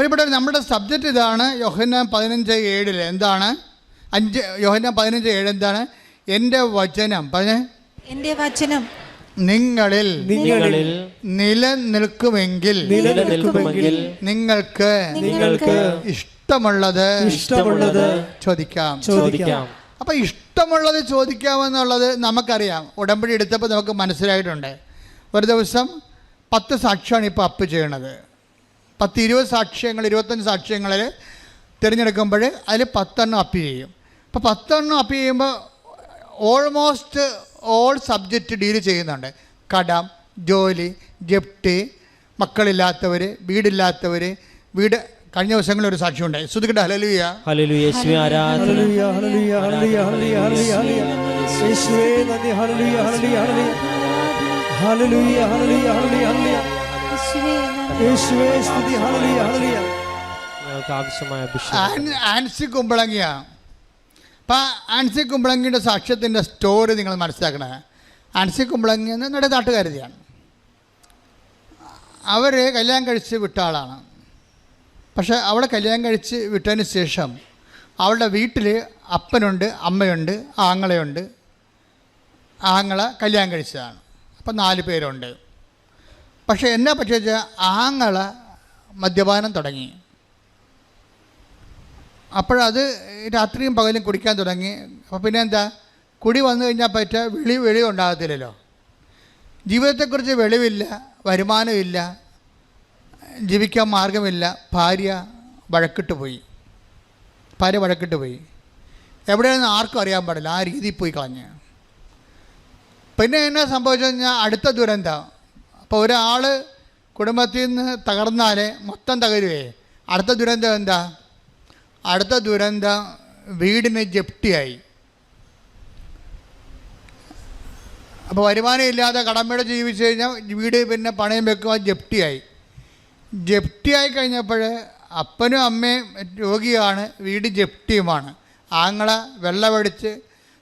അപ്പോൾ ഇവിടെ നമ്മുടെ സബ്ജക്റ്റ് ഇതാണ്. യോഹന്നാൻ 15:7 എന്താണ്? യോഹന്നാൻ 15:7 എന്താണ്? എൻ്റെ വചനം പറഞ്ഞേ, എൻ്റെ വചനം നിങ്ങളിൽ നിലനിൽക്കുമെങ്കിൽ നിങ്ങൾക്ക് ഇഷ്ടമുള്ളത് ചോദിക്കാം. അപ്പം ഇഷ്ടമുള്ളത് ചോദിക്കാമെന്നുള്ളത് നമുക്കറിയാം. ഉടമ്പടി എടുത്തപ്പോൾ നമുക്ക് മനസ്സിലായിട്ടുണ്ട്. ഒരു ദിവസം 10 സാക്ഷ്യമാണ് ഇപ്പോൾ അപ്പ് ചെയ്യണത്. 10-20 സാക്ഷ്യങ്ങൾ, 25 സാക്ഷ്യങ്ങളിൽ തിരഞ്ഞെടുക്കുമ്പോൾ അതിൽ 10 അപ്പ് ചെയ്യും. അപ്പോൾ 10 അപ്പ് ചെയ്യുമ്പോൾ ഓൾമോസ്റ്റ് ഓൾ സബ്ജക്റ്റ് ഡീൽ ചെയ്യുന്നുണ്ട്. കടം, ജോലി, ജപ്തി, മക്കളില്ലാത്തവർ, വീടില്ലാത്തവർ, വീട്. കഴിഞ്ഞ ദിവസങ്ങളിൽ ഒരു സാക്ഷ്യം ഉണ്ടായി. ശ്രുതികട്ടെ ഹല്ലേലൂയ. ഹല്ലേലൂയ യേശുവേ ആരാധന. ഹല്ലേലൂയ ഹല്ലേലൂയ ഹല്ലേലൂയ ഹല്ലേലൂയ യേശുവേ നന്ദി. ഹല്ലേലൂയ ഹല്ലേലൂയ ഹല്ലേലൂയ ഹല്ലേലൂയ ഹല്ലേലൂയ ഹല്ലേലൂയ യേശുവേ സ്തുതി. Hallelujah hallelujah. ഞങ്ങൾക്ക് ആവശ്യമായ ആൻസി കുമ്പളങ്ങിയ. അപ്പം ആൻസി കുമ്പളങ്ങിയുടെ സാക്ഷ്യത്തിൻ്റെ സ്റ്റോറി നിങ്ങൾ മനസ്സിലാക്കണേ. ആൻസി കുമ്പളങ്ങി എന്ന് നമ്മുടെ നാട്ടുകാരിയാണ്. അവർ കല്യാണം കഴിച്ച് വിട്ട ആളാണ്. പക്ഷേ അവളെ കല്യാണം കഴിച്ച് വിട്ടതിന് ശേഷം അവളുടെ വീട്ടിൽ അപ്പനുണ്ട്, അമ്മയുണ്ട്, ആങ്ങളയുണ്ട്. ആങ്ങള കല്യാണം കഴിച്ചതാണ്. അപ്പം 4 പേരുണ്ട്. പക്ഷേ എന്നാ പറ്റിയ വെച്ചാൽ ആങ്ങള മദ്യപാനം തുടങ്ങി. അപ്പോഴത് രാത്രിയും പകലും കുടിക്കാൻ തുടങ്ങി. അപ്പോൾ പിന്നെ എന്താ, കുടി വന്നു കഴിഞ്ഞാൽ വെളിവ് ഉണ്ടാകത്തില്ലല്ലോ. ജീവിതത്തെക്കുറിച്ച് വെളിവില്ല, വരുമാനമില്ല, ജീവിക്കാൻ മാർഗമില്ല. ഭാര്യ വഴക്കിട്ട് പോയി. എവിടെയാണെന്ന് ആർക്കും അറിയാൻ പാടില്ല. ആ രീതിയിൽ പോയി കളഞ്ഞ്. പിന്നെ എന്നാ സംഭവിച്ചു കഴിഞ്ഞാൽ അടുത്ത ദുരന്തം. അപ്പോൾ ഒരാൾ കുടുംബത്തിൽ നിന്ന് തകർന്നാൽ മൊത്തം തകരുവേ. അടുത്ത ദുരന്തം എന്താ? അടുത്ത ദുരന്തം വീടിന് ജപ്തിയായി. അപ്പോൾ വരുമാനം ഇല്ലാതെ കടമയുടെ ജീവിച്ചു കഴിഞ്ഞാൽ വീട് പിന്നെ പണയം വെക്കുക, ജപ്തിയായി കഴിഞ്ഞപ്പോൾ അപ്പനും അമ്മയും രോഗിയാണ്, വീട് ജപ്തിയുമാണ്. ആങ്ങള വെള്ളമടിച്ച്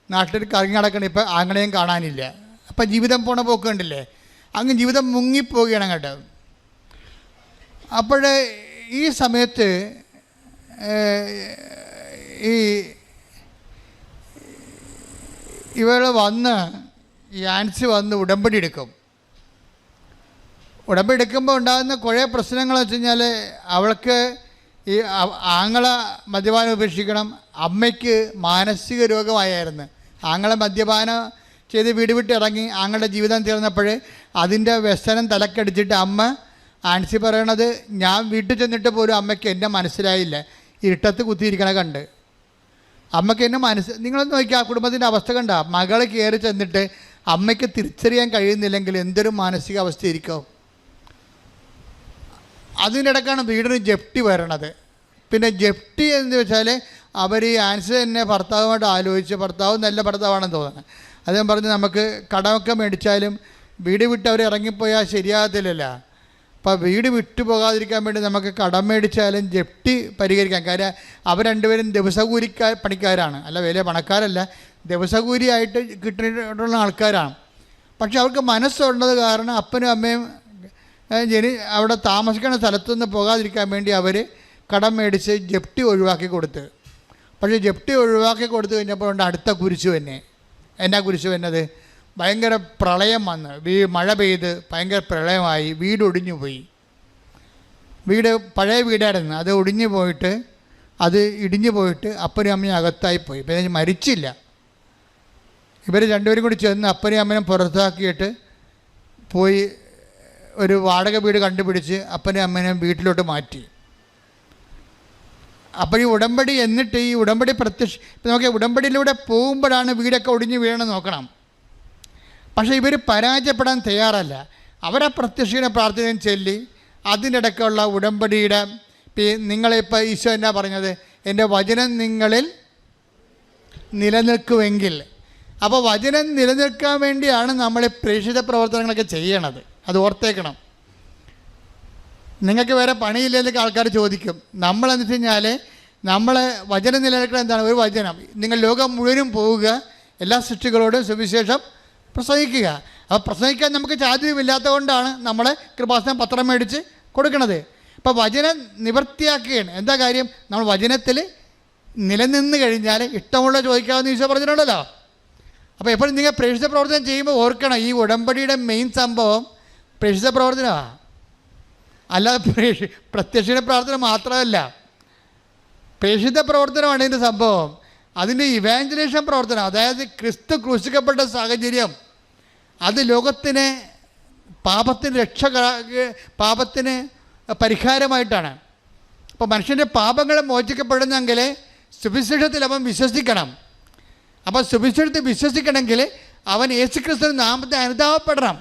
നാട്ടിൽ കറങ്ങി നടക്കണം. ഇപ്പം ആങ്ങളെയും കാണാനില്ല. അപ്പം ജീവിതം പോണ പോക്ക് കണ്ടില്ലേ? അങ്ങ് ജീവിതം മുങ്ങിപ്പോവുകയാണ് കേട്ടോ. അപ്പോൾ ഈ സമയത്ത് ഇവൾ ഈ ആൻസി വന്ന് ഉടമ്പടി എടുക്കും. ഉടമ്പടി എടുക്കുമ്പോൾ ഉണ്ടാകുന്ന കുറേ പ്രശ്നങ്ങളെന്ന് വെച്ച് കഴിഞ്ഞാൽ അവൾക്ക് ഈ ആങ്ങള മദ്യപാനം ഉപേക്ഷിക്കണം. അമ്മയ്ക്ക് മാനസിക രോഗമായിരുന്നു. ആങ്ങളെ മദ്യപാനം ചെയ്ത് വീട് വിട്ട് ഇറങ്ങി. ആങ്ങളുടെ ജീവിതം തീർന്നപ്പോൾ അതിൻ്റെ വ്യസനം തലക്കടിച്ചിട്ട് അമ്മ ആൻസി പറയണത്, ഞാൻ വീട്ടിൽ ചെന്നിട്ട് പോലും അമ്മയ്ക്ക് എന്നെ മനസ്സിലായില്ല. ഇരുട്ടത്ത് കുത്തിയിരിക്കണ കണ്ട് അമ്മയ്ക്ക് എന്നെ നിങ്ങളൊന്ന് നോക്കി ആ കുടുംബത്തിൻ്റെ അവസ്ഥ കണ്ട. മകൾ കയറി ചെന്നിട്ട് അമ്മയ്ക്ക് തിരിച്ചറിയാൻ കഴിയുന്നില്ലെങ്കിൽ എന്തൊരു മാനസികാവസ്ഥയായിരിക്കും. അതിനിടക്കാണ് വീടിന് ജപ്തി വരണത്. പിന്നെ ജപ്തി എന്ന് വെച്ചാൽ അവർ ഈ ആൻസർ തന്നെ ഭർത്താവുമായിട്ട് ആലോചിച്ച്, ഭർത്താവ് നല്ല ഭർത്താവാണെന്ന് തോന്നുന്നത്. അദ്ദേഹം പറഞ്ഞ് നമുക്ക് കടമൊക്കെ മേടിച്ചാലും വീട് വിട്ട് അവർ ഇറങ്ങിപ്പോയാൽ ശരിയാകത്തില്ലല്ലോ. അപ്പോൾ വീട് വിട്ടു പോകാതിരിക്കാൻ വേണ്ടി നമുക്ക് കടം മേടിച്ചാലും ജപ്തി പരിഹരിക്കാം. കാര്യം അവർ രണ്ടുപേരും ദിവസകൂലി പണിക്കാരാണ്, അല്ല വലിയ പണക്കാരല്ല, ദിവസകൂലിയായിട്ട് കിട്ടിയിട്ടുള്ള ആൾക്കാരാണ്. പക്ഷെ അവർക്ക് മനസ്സുള്ളത് കാരണം അപ്പനും അമ്മയും അവിടെ താമസിക്കുന്ന സ്ഥലത്തുനിന്ന് പോകാതിരിക്കാൻ വേണ്ടി അവർ കടം മേടിച്ച് ജപ്തി ഒഴിവാക്കി കൊടുത്ത്. പക്ഷേ ജപ്തി ഒഴിവാക്കി കൊടുത്തു കഴിഞ്ഞപ്പോൾ ഉണ്ട് അടുത്ത കുരിശു തന്നെ. എന്നാ കുരിശു വന്നത്? ഭയങ്കര പ്രളയം വന്ന് മഴ പെയ്ത് ഭയങ്കര പ്രളയമായി. വീട് ഒടിഞ്ഞു പോയി. വീട് പഴയ വീടായിരുന്നു, അത് ഒടിഞ്ഞു പോയിട്ട്, അത് ഇടിഞ്ഞു പോയിട്ട് അപ്പനും അമ്മയും അകത്തായിപ്പോയി. പിന്നെ മരിച്ചില്ല. ഇവർ രണ്ടുപേരും കൂടി ചെന്ന് അപ്പനെയും അമ്മനും പുറത്താക്കിയിട്ട് പോയി ഒരു വാടക വീട് കണ്ടുപിടിച്ച് അപ്പനെയും അമ്മനെയും വീട്ടിലോട്ട് മാറ്റി. അപ്പോൾ ഈ ഉടമ്പടി എന്നിട്ട് ഈ ഉടമ്പടി ഇപ്പം നോക്കിയാൽ ഉടമ്പടിയിലൂടെ പോകുമ്പോഴാണ് വീടൊക്കെ ഒടിഞ്ഞ് വീഴണം നോക്കണം. പക്ഷേ ഇവർ പരാജയപ്പെടാൻ തയ്യാറല്ല. അവരെ പ്രത്യക്ഷീണ പ്രാർത്ഥനയും ചൊല്ലി അതിനിടയ്ക്കുള്ള ഉടമ്പടിയുടെ നിങ്ങളിപ്പോൾ ഈശോ എന്നാ പറഞ്ഞത്? എൻ്റെ വചനം നിങ്ങളിൽ നിലനിൽക്കുമെങ്കിൽ. അപ്പോൾ വചനം നിലനിൽക്കാൻ വേണ്ടിയാണ് നമ്മൾ പ്രേക്ഷിത പ്രവർത്തനങ്ങളൊക്കെ ചെയ്യണത്. അത് ഓർത്തേക്കണം. നിങ്ങൾക്ക് വേറെ പണിയില്ലെങ്കിൽ ആൾക്കാർ ചോദിക്കും. നമ്മളെന്ന് വെച്ച് കഴിഞ്ഞാൽ നമ്മളെ വചനം നിലനിൽക്കണം എന്താണ്? ഒരു വചനം. നിങ്ങൾ ലോകം മുഴുവനും പോവുക, എല്ലാ സൃഷ്ടികളോടും സുവിശേഷം പ്രസംഗിക്കുക. അപ്പോൾ പ്രസംഗിക്കാൻ നമുക്ക് ചാതുര്യമില്ലാത്തത് കൊണ്ടാണ് നമ്മൾ കൃപാസനം പത്രം മേടിച്ച് കൊടുക്കണത്. അപ്പോൾ വചനം നിവൃത്തിയാക്കുകയാണ്. എന്താ കാര്യം? നമ്മൾ വചനത്തിൽ നിലനിന്ന് കഴിഞ്ഞാൽ ഇഷ്ടമുള്ള ചോദിക്കാമെന്ന് ഈശോ പറഞ്ഞിട്ടുണ്ടല്ലോ. അപ്പോൾ എപ്പോഴും നിങ്ങൾ പ്രേക്ഷിത പ്രവർത്തനം ചെയ്യുമ്പോൾ ഓർക്കണം, ഈ ഉടമ്പടിയുടെ മെയിൻ സംഭവം പ്രേക്ഷിത പ്രവർത്തനമാണ്. അല്ലാതെ പ്രത്യക്ഷ പ്രാർത്ഥന മാത്രമല്ല, പ്രേക്ഷിത പ്രവർത്തനമാണ് ഇതിൻ്റെ സംഭവം. അതിൻ്റെ ഇവാഞ്ചലേഷൻ പ്രവർത്തനം, അതായത് ക്രിസ്തു ക്രൂശിക്കപ്പെട്ട സാഹചര്യം, അത് ലോകത്തിന് പാപത്തിന് പരിഹാരമായിട്ടാണ്. അപ്പോൾ മനുഷ്യൻ്റെ പാപങ്ങൾ മോചിക്കപ്പെടുന്നെങ്കിൽ സുവിശേഷത്തിൽ അവൻ വിശ്വസിക്കണം. അപ്പോൾ സുവിശേഷത്തിൽ വിശ്വസിക്കണമെങ്കിൽ അവൻ യേശുക്രിസ്തുവിന്റെ നാമത്തെ അനുതാപപ്പെടണം.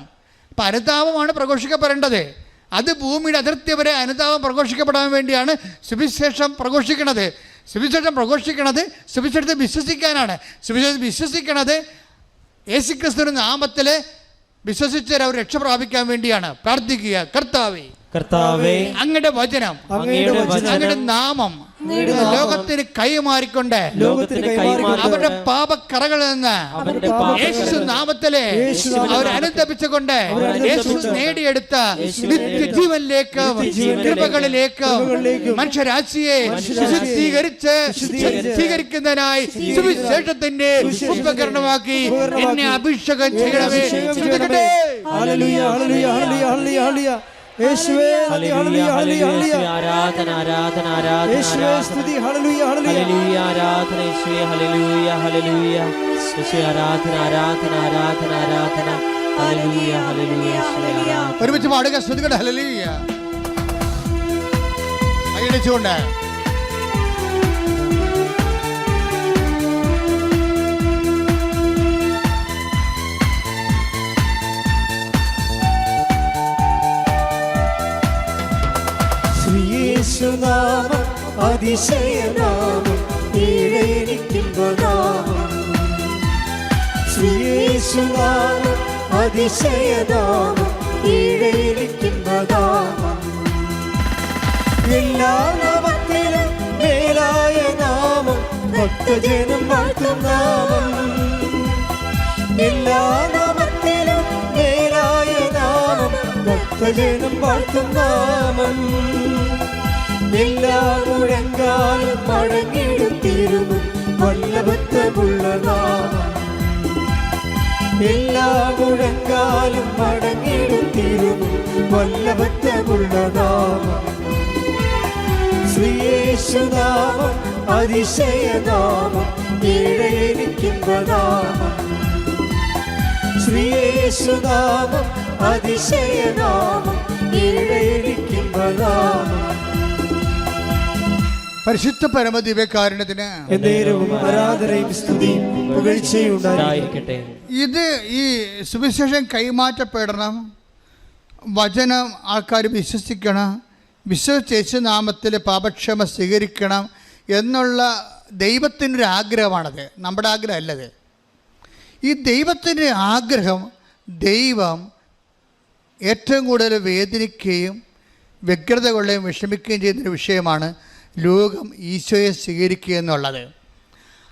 അപ്പം അനുതാപമാണ് പ്രഘോഷിക്കപ്പെടേണ്ടത്. അത് ഭൂമിയുടെ അതിർത്തി വരെ അനുതാപം പ്രഘോഷിക്കപ്പെടാൻ വേണ്ടിയാണ് സുവിശേഷം പ്രഘോഷിക്കുന്നത്. സുവിശേഷം പ്രഘോഷിക്കുന്നത് സുവിശേഷത്തെ വിശ്വസിക്കാനാണ്. സുവിശേഷം വിശ്വസിക്കുന്നത് യേശുക്രിസ്തുവിന്റെ നാമത്തിൽ വിശ്വസിച്ചവർ അവർ രക്ഷ പ്രാപിക്കാൻ വേണ്ടിയാണ്. പ്രാർത്ഥിക്കുക, കർത്താവേ അങ്ങയുടെ വചനം, അങ്ങയുടെ നാമം ലോകത്തിന് കൈമാറിക്കൊണ്ട് അവരുടെ പാപക്കറകളിൽ നിന്ന് യേശു നാമത്തിലെ അവർ അനുദപിച്ചുകൊണ്ട് യേശു നേടിയെടുത്ത നിത്യജീവനിലേക്ക്, കൃപകളിലേക്ക് മനുഷ്യരാശിയെ ശുദ്ധീകരിക്കുന്നതിനായി സുവിശേഷത്തിന്റെ ഉപകരണമാക്കി എന്നെ അഭിഷേകം ചെയ്യണമേ. ആരാധന ആരാധന ആരാധന സ്തുതി ഹല്ലേലൂയ ഹല്ലേലൂയ ആരാധന യേശുവേ ഹല്ലേലൂയ ഹല്ലേലൂയ യേശുവേ ആരാധന ആരാധന ആരാധന ആരാധന ഹല്ലേലൂയ ഹല്ലേലൂയ യേശുവേ ആരാധന. ഒരുമിച്ച് പാടുക, സ്തുതിക്കട്ടെ, ഹല്ലേലൂയ. കൈയടിച്ചുകൊണ്ട് യേശുനാമം അതിശയനാമം ഈഴേനിക്കുമ്പനാമം യേശുനാമം അതിശയനാമം ഈഴേനിക്കുമ്പനാമം എല്ലാ നാമത്തിലും മേലായ നാമം ഭക്തജനം വാഴ്ത്തും നാമം എല്ലാ നാമത്തിലും മേലായ നാമം ഭക്തജനം വാഴ്ത്തും നാമം എല്ലാ മുഴങ്കാലും മടങ്ങിടുത്തിരുന്നു വല്ലഭത്വമുള്ള നാമം എല്ലാ മുഴങ്കാലും മടങ്ങിടുത്തിരുന്നു വല്ലഭത്വമുള്ള നാമം ശ്രീയേശുനാമം അതിശയനാമം ഈഴേനിക്കുമ്പനാമം ശ്രീയേശുനാമം അതിശയനാമം ഈഴേനിക്കുമ്പനാമം. പരിശുദ്ധ പരമദിവ്യകാരുണ്യത്തിന് ആരാധനയും സ്തുതിയും പുകഴ്ചയും ഉണ്ടായിരിക്കട്ടെ. ഇത് ഈ സുവിശേഷം കൈമാറ്റപ്പെടണം, വചനം ആൾക്കാർ വിശ്വസിക്കണം, വിശ്വസിച്ച നാമത്തിൽ പാപക്ഷമ സ്വീകരിക്കണം എന്നുള്ള ദൈവത്തിൻ്റെ ഒരു ആഗ്രഹമാണത്, നമ്മുടെ ആഗ്രഹമല്ലത്. ഈ ദൈവത്തിൻ്റെ ആഗ്രഹം ദൈവം ഏറ്റവും കൂടുതൽ വേദനിക്കുകയും വ്യഗ്രത കൊള്ളുകയും വിഷമിക്കുകയും ചെയ്യുന്നൊരു വിഷയമാണ് ലോകം ഈശോയെ സ്വീകരിക്കുക എന്നുള്ളത്.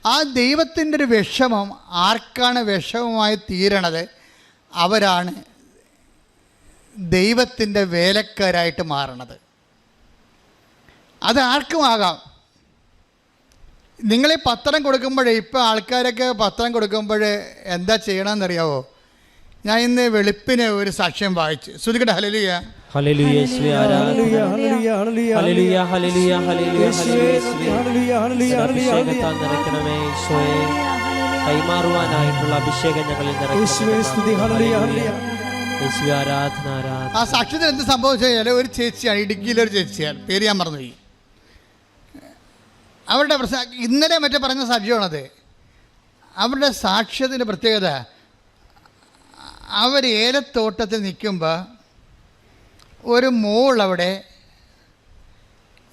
ആ ദൈവത്തിൻ്റെ ഒരു വിഷമം ആർക്കാണ് വിഷമമായി തീരണത്? അവരാണ് ദൈവത്തിൻ്റെ വേലക്കാരായിട്ട് മാറണത്. അത് ആർക്കും ആകാം. നിങ്ങൾ പത്രം കൊടുക്കുമ്പോഴേ, ഇപ്പോൾ ആൾക്കാരൊക്കെ പത്രം കൊടുക്കുമ്പോൾ എന്താ ചെയ്യണമെന്നറിയാവോ? ഞാൻ ഇന്ന് വെളുപ്പിന് ഒരു സാക്ഷ്യം വായിച്ചു. ശ്രുതികട്ടെ, ഹല്ലേലൂയ ഹല്ലേലൂയ യേശുവേ ആരാധന ഹല്ലേലൂയ ഹല്ലേലൂയ ഹല്ലേലൂയ ഹല്ലേലൂയ ഹല്ലേലൂയ ഹല്ലേലൂയ അഭിഷേകത്താൽ നിറയ്ക്കണമേ യേശുവേ. കൈമാറുവാനായിട്ടുള്ള അഭിഷേകം ഞങ്ങളിൽ നിറയ്ക്കണമേ യേശുവേ. സ്തുതി ഹല്ലേലൂയ ഹല്ലേലൂയ യേശുവേ ആരാധന ആരാധന. ആ സാക്ഷ്യത്തിൽ എന്ത് സംഭവിച്ചാൽ ഒരു ചേച്ചിയാണ്, ഇടുക്കിയിലൊരു ചേച്ചിയാണ്, പേര് ഞാൻ മറന്നുപോയി. അവരുടെ ഇന്നലെ മറ്റേ പറഞ്ഞ സാക്ഷ്യമാണത്. അവരുടെ സാക്ഷ്യത്തിൻ്റെ പ്രത്യേകത, അവർ ഏലത്തോട്ടത്തിൽ നിൽക്കുമ്പോൾ ഒരു മോൾ അവിടെ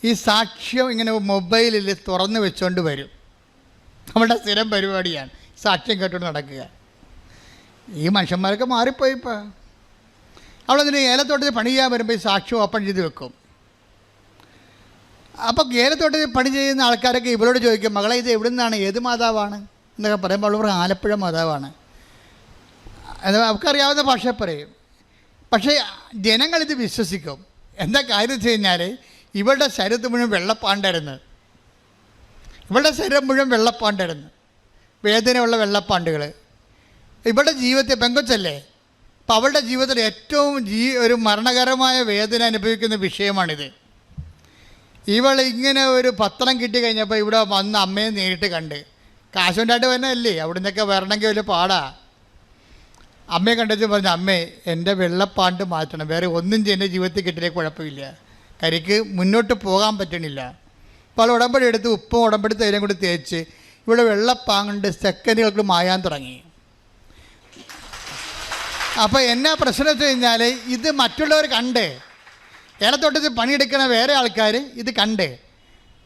ഈ സാക്ഷ്യം ഇങ്ങനെ മൊബൈലിൽ തുറന്നു വെച്ചുകൊണ്ട് വരും. നമ്മുടെ സ്ഥിരം പരിപാടിയാണ് സാക്ഷ്യം കേട്ടുകൊണ്ട് നടക്കുക. ഈ മനുഷ്യന്മാരൊക്കെ മാറിപ്പോയി. ഇപ്പോൾ അവളതിന് ഏലത്തോട്ടത്തിൽ പണി ചെയ്യാൻ വരുമ്പോൾ ഈ സാക്ഷ്യം ഓപ്പൺ ചെയ്ത് വെക്കും. അപ്പോൾ ഏലത്തോട്ടത്തിൽ പണി ചെയ്യുന്ന ആൾക്കാരൊക്കെ ഇവരോട് ചോദിക്കും, മകളെ ഇത് എവിടെ നിന്നാണ്, ഏത് മാതാവാണ് എന്നൊക്കെ പറയുമ്പോൾ അവർ ആലപ്പുഴ മാതാവാണ്. അത് അവർക്കറിയാവുന്ന ഭാഷ പറയും. പക്ഷേ ജനങ്ങളിത് വിശ്വസിക്കും. എന്താ കാര്യം വെച്ച് കഴിഞ്ഞാൽ ഇവളുടെ ശരീരത്തിൽ മുഴുവൻ വെള്ളപ്പാണ്ടായിരുന്നു. ഇവളുടെ ശരീരം മുഴുവൻ വെള്ളപ്പാണ്ടായിരുന്നു, വേദനയുള്ള വെള്ളപ്പാണ്ടുകൾ. ഇവളുടെ ജീവിതത്തെ പെങ്കൊച്ചല്ലേ, അപ്പം അവളുടെ ജീവിതത്തിൽ ഏറ്റവും ഒരു മരണകരമായ വേദന അനുഭവിക്കുന്ന വിഷയമാണിത്. ഇവൾ ഇങ്ങനെ ഒരു പത്രം കിട്ടി കഴിഞ്ഞപ്പോൾ ഇവിടെ വന്ന് അമ്മയെ നേരിട്ട് കണ്ട്, കാശുണ്ടായിട്ട് വന്നതല്ലേ, അവിടെ നിന്നൊക്കെ വരണമെങ്കിൽ വലിയ പാടാ. അമ്മയെ കണ്ടിട്ട് പറഞ്ഞു, അമ്മേ എൻ്റെ വെള്ളപ്പാണ്ട് മാറ്റണം, വേറെ ഒന്നും എൻ്റെ ജീവിതത്തിൽ കിട്ടിയ കുഴപ്പമില്ല, കരിക്ക് മുന്നോട്ട് പോകാൻ പറ്റണില്ല. അപ്പോൾ അവൾ ഉടമ്പടി എടുത്ത് ഉപ്പും ഉടമ്പടി തൈലം കൂടി തേച്ച് ഇവിടെ വെള്ളപ്പാങ്ങണ്ട് സെക്കൻഡുകൾക്ക് മായാൻ തുടങ്ങി. അപ്പോൾ എന്നാ പ്രശ്നം വെച്ച് കഴിഞ്ഞാൽ ഇത് മറ്റുള്ളവർ കണ്ട്, ഏലത്തോട്ടത്തിൽ പണിയെടുക്കുന്ന വേറെ ആൾക്കാർ ഇത് കണ്ട്,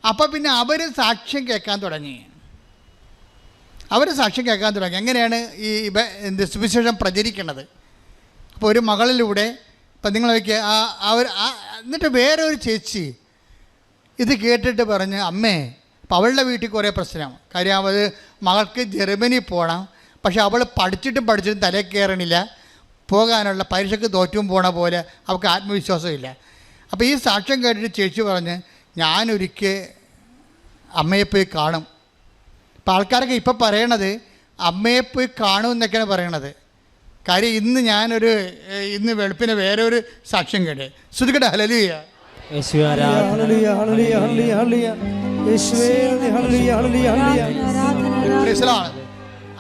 അപ്പോൾ പിന്നെ അവർ സാക്ഷ്യം കേൾക്കാൻ തുടങ്ങി. എങ്ങനെയാണ് ഈ സുവിശേഷം പ്രചരിക്കുന്നത്? അപ്പോൾ ഒരു മകളിലൂടെ ഇപ്പം നിങ്ങൾ നോക്കിയാൽ എന്നിട്ട് വേറെ ഒരു ചേച്ചി ഇത് കേട്ടിട്ട് പറഞ്ഞ്, അമ്മേ, അപ്പം അവളുടെ വീട്ടിൽ കുറേ പ്രശ്നം. കാര്യം അത് മകൾക്ക് ജർമ്മനി പോകണം, പക്ഷെ അവൾ പഠിച്ചിട്ടും തലയിൽ കയറണില്ല, പോകാനുള്ള പരീക്ഷയ്ക്ക് തോറ്റും പോണ പോലെ അവൾക്ക് ആത്മവിശ്വാസമില്ല. അപ്പോൾ ഈ സാക്ഷ്യം കേട്ടിട്ട് ചേച്ചി പറഞ്ഞ്, ഞാനൊരിക്കൽ അമ്മയെ പോയി കാണും. അപ്പോൾ ആൾക്കാരൊക്കെ ഇപ്പം പറയണത് അമ്മയെ പോയി കാണും എന്നൊക്കെയാണ് പറയണത്. കാര്യം ഇന്ന് വെളുപ്പിന് വേറെ ഒരു സാക്ഷ്യം കേട്ട് ശ്രുതികട ഹല്ലേലൂയ.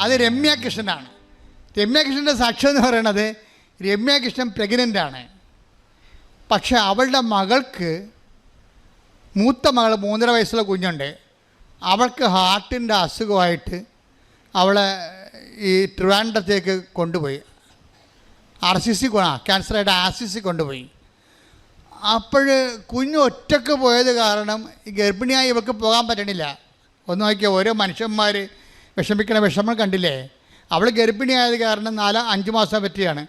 അത് രമ്യ കൃഷ്ണനാണ്. രമ്യ കൃഷ്ണൻ്റെ സാക്ഷ്യം എന്ന് പറയണത്, രമ്യ കൃഷ്ണൻ പ്രഗ്നൻ്റാണ്. പക്ഷെ അവളുടെ മകൾക്ക്, മൂത്ത മകൾ 3.5 വയസ്സുള്ള കുഞ്ഞുണ്ട്, അവൾക്ക് ഹാർട്ടിൻ്റെ അസുഖമായിട്ട് അവളെ ഈ ട്രിവാൻഡ്രത്തേക്ക് കൊണ്ടുപോയി. RCC ക്യാൻസറായിട്ട് RCC കൊണ്ടുപോയി. അപ്പോൾ കുഞ്ഞ് ഒറ്റക്ക് പോയത് കാരണം ഈ ഗർഭിണിയായി ഇവൾക്ക് പോകാൻ പറ്റണില്ല. ഒന്ന് നോക്കിയാൽ ഓരോ മനുഷ്യന്മാർ വിഷമിക്കണ വിഷമം കണ്ടില്ലേ. അവൾ ഗർഭിണിയായത് കാരണം 4-5 മാസം പറ്റിയാണ്.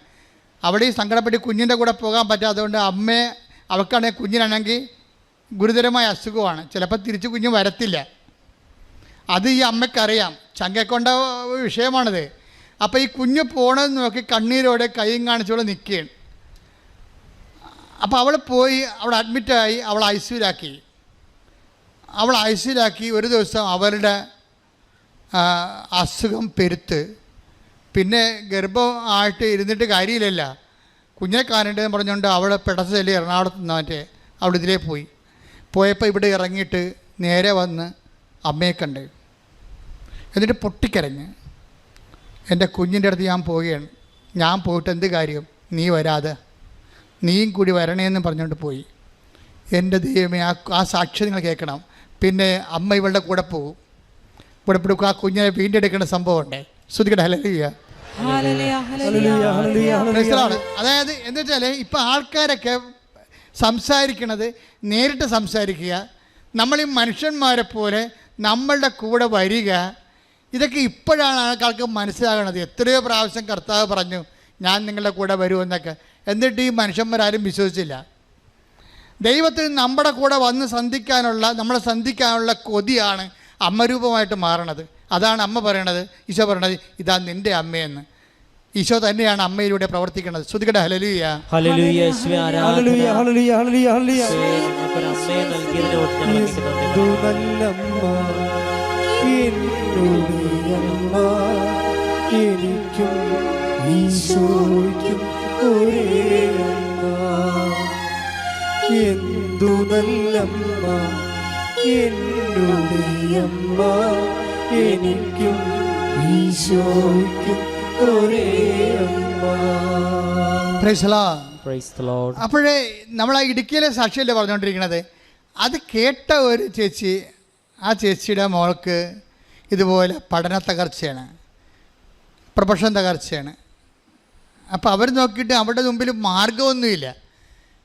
അവിടെ ഈ സങ്കടപ്പെട്ട് കുഞ്ഞിൻ്റെ കൂടെ പോകാൻ പറ്റാത്തതുകൊണ്ട് അവൾക്കാണെങ്കിൽ കുഞ്ഞിനാണെങ്കിൽ ഗുരുതരമായ അസുഖമാണ്, ചിലപ്പോൾ തിരിച്ച് കുഞ്ഞ് വരത്തില്ല. അത് ഈ അമ്മയ്ക്കറിയാം, ചങ്കക്കൊണ്ട വിഷയമാണിത്. അപ്പോൾ ഈ കുഞ്ഞ് പോകണമെന്ന് നോക്കി കണ്ണീരോടെ കൈയും കാണിച്ചോടെ നിൽക്കുകയാണ്. അപ്പോൾ അവൾ പോയി, അവൾ അഡ്മിറ്റായി, അവൾ ഐ സിയിലാക്കി. ഒരു ദിവസം അവരുടെ അസുഖം പെരുത്ത്, പിന്നെ ഗർഭമായിട്ട് ഇരുന്നിട്ട് കാര്യമില്ലല്ല, കുഞ്ഞെ കാണേണ്ടതെന്ന് പറഞ്ഞുകൊണ്ട് അവൾ പെടച്ചല്ലേ എറണാകുളത്ത് നിന്ന് അവിടെ ഇതിലേ പോയപ്പോൾ ഇവിടെ ഇറങ്ങിയിട്ട് നേരെ വന്ന് അമ്മയെ കണ്ട്, എന്നിട്ട് പൊട്ടിക്കരഞ്ഞ്, എൻ്റെ കുഞ്ഞിൻ്റെ അടുത്ത് ഞാൻ പോവുകയാണ്, ഞാൻ പോയിട്ട് എന്ത് കാര്യം, നീ വരാതെ നീയും കൂടി വരണേന്ന് പറഞ്ഞുകൊണ്ട് പോയി. എൻ്റെ ദൈവമേ, ആ സാക്ഷ്യം നിങ്ങൾ കേൾക്കണം. പിന്നെ അമ്മ ഇവളുടെ കൂടെ പോകും, ഇവിടെ ആ കുഞ്ഞിനെ വീണ്ടെടുക്കേണ്ട സംഭവമുണ്ട്. ശ്രുതികട ഹല്ലേലൂയ. അതായത് എന്താ വെച്ചാൽ ഇപ്പം ആൾക്കാരൊക്കെ സംസാരിക്കണത് നേരിട്ട് സംസാരിക്കുക, നമ്മൾ ഈ മനുഷ്യന്മാരെ പോലെ നമ്മളുടെ കൂടെ വരിക, ഇതൊക്കെ ഇപ്പോഴാണ് ആൾക്കാർക്ക് മനസ്സിലാകണത്. എത്രയോ പ്രാവശ്യം കർത്താവ് പറഞ്ഞു ഞാൻ നിങ്ങളുടെ കൂടെ വരുമെന്നൊക്കെ, എന്നിട്ട് ഈ മനുഷ്യന്മാരാരും വിശ്വസിച്ചില്ല. ദൈവത്തിന് നമ്മുടെ കൂടെ വന്ന് നമ്മളെ സന്ധിക്കാനുള്ള കൊതിയാണ് അമ്മരൂപമായിട്ട് മാറണത്. അതാണ് അമ്മ പറയണത്, ഈശോ പറയണത്, ഇതാ നിൻ്റെ അമ്മയെന്ന്. ഈശോ തന്നെയാണ് അമ്മയിലൂടെ പ്രവർത്തിക്കുന്നത്. ശ്രുതികട ഹല്ലേലൂയ. എനിക്കും ഈശോയ്ക്കും ഒരേ അമ്മ, എന്തു നല്ലമ്മ, എന്നുടെ അമ്മ, എനിക്കും ഈശോയ്ക്കും ഒരേ അമ്മ. അപ്പോഴേ നമ്മൾ ആ ഇടുക്കിയിലെ സാക്ഷിയല്ലേ പറഞ്ഞുകൊണ്ടിരിക്കുന്നത്. അത് കേട്ട ഒരു ചേച്ചി, ആ ചേച്ചിയുടെ മോൾക്ക് ഇതുപോലെ പഠന തകർച്ചയാണ്, പ്രൊഫഷൻ തകർച്ചയാണ്. അപ്പോൾ അവർ നോക്കിയിട്ട് അവരുടെ മുമ്പിൽ മാർഗമൊന്നുമില്ല.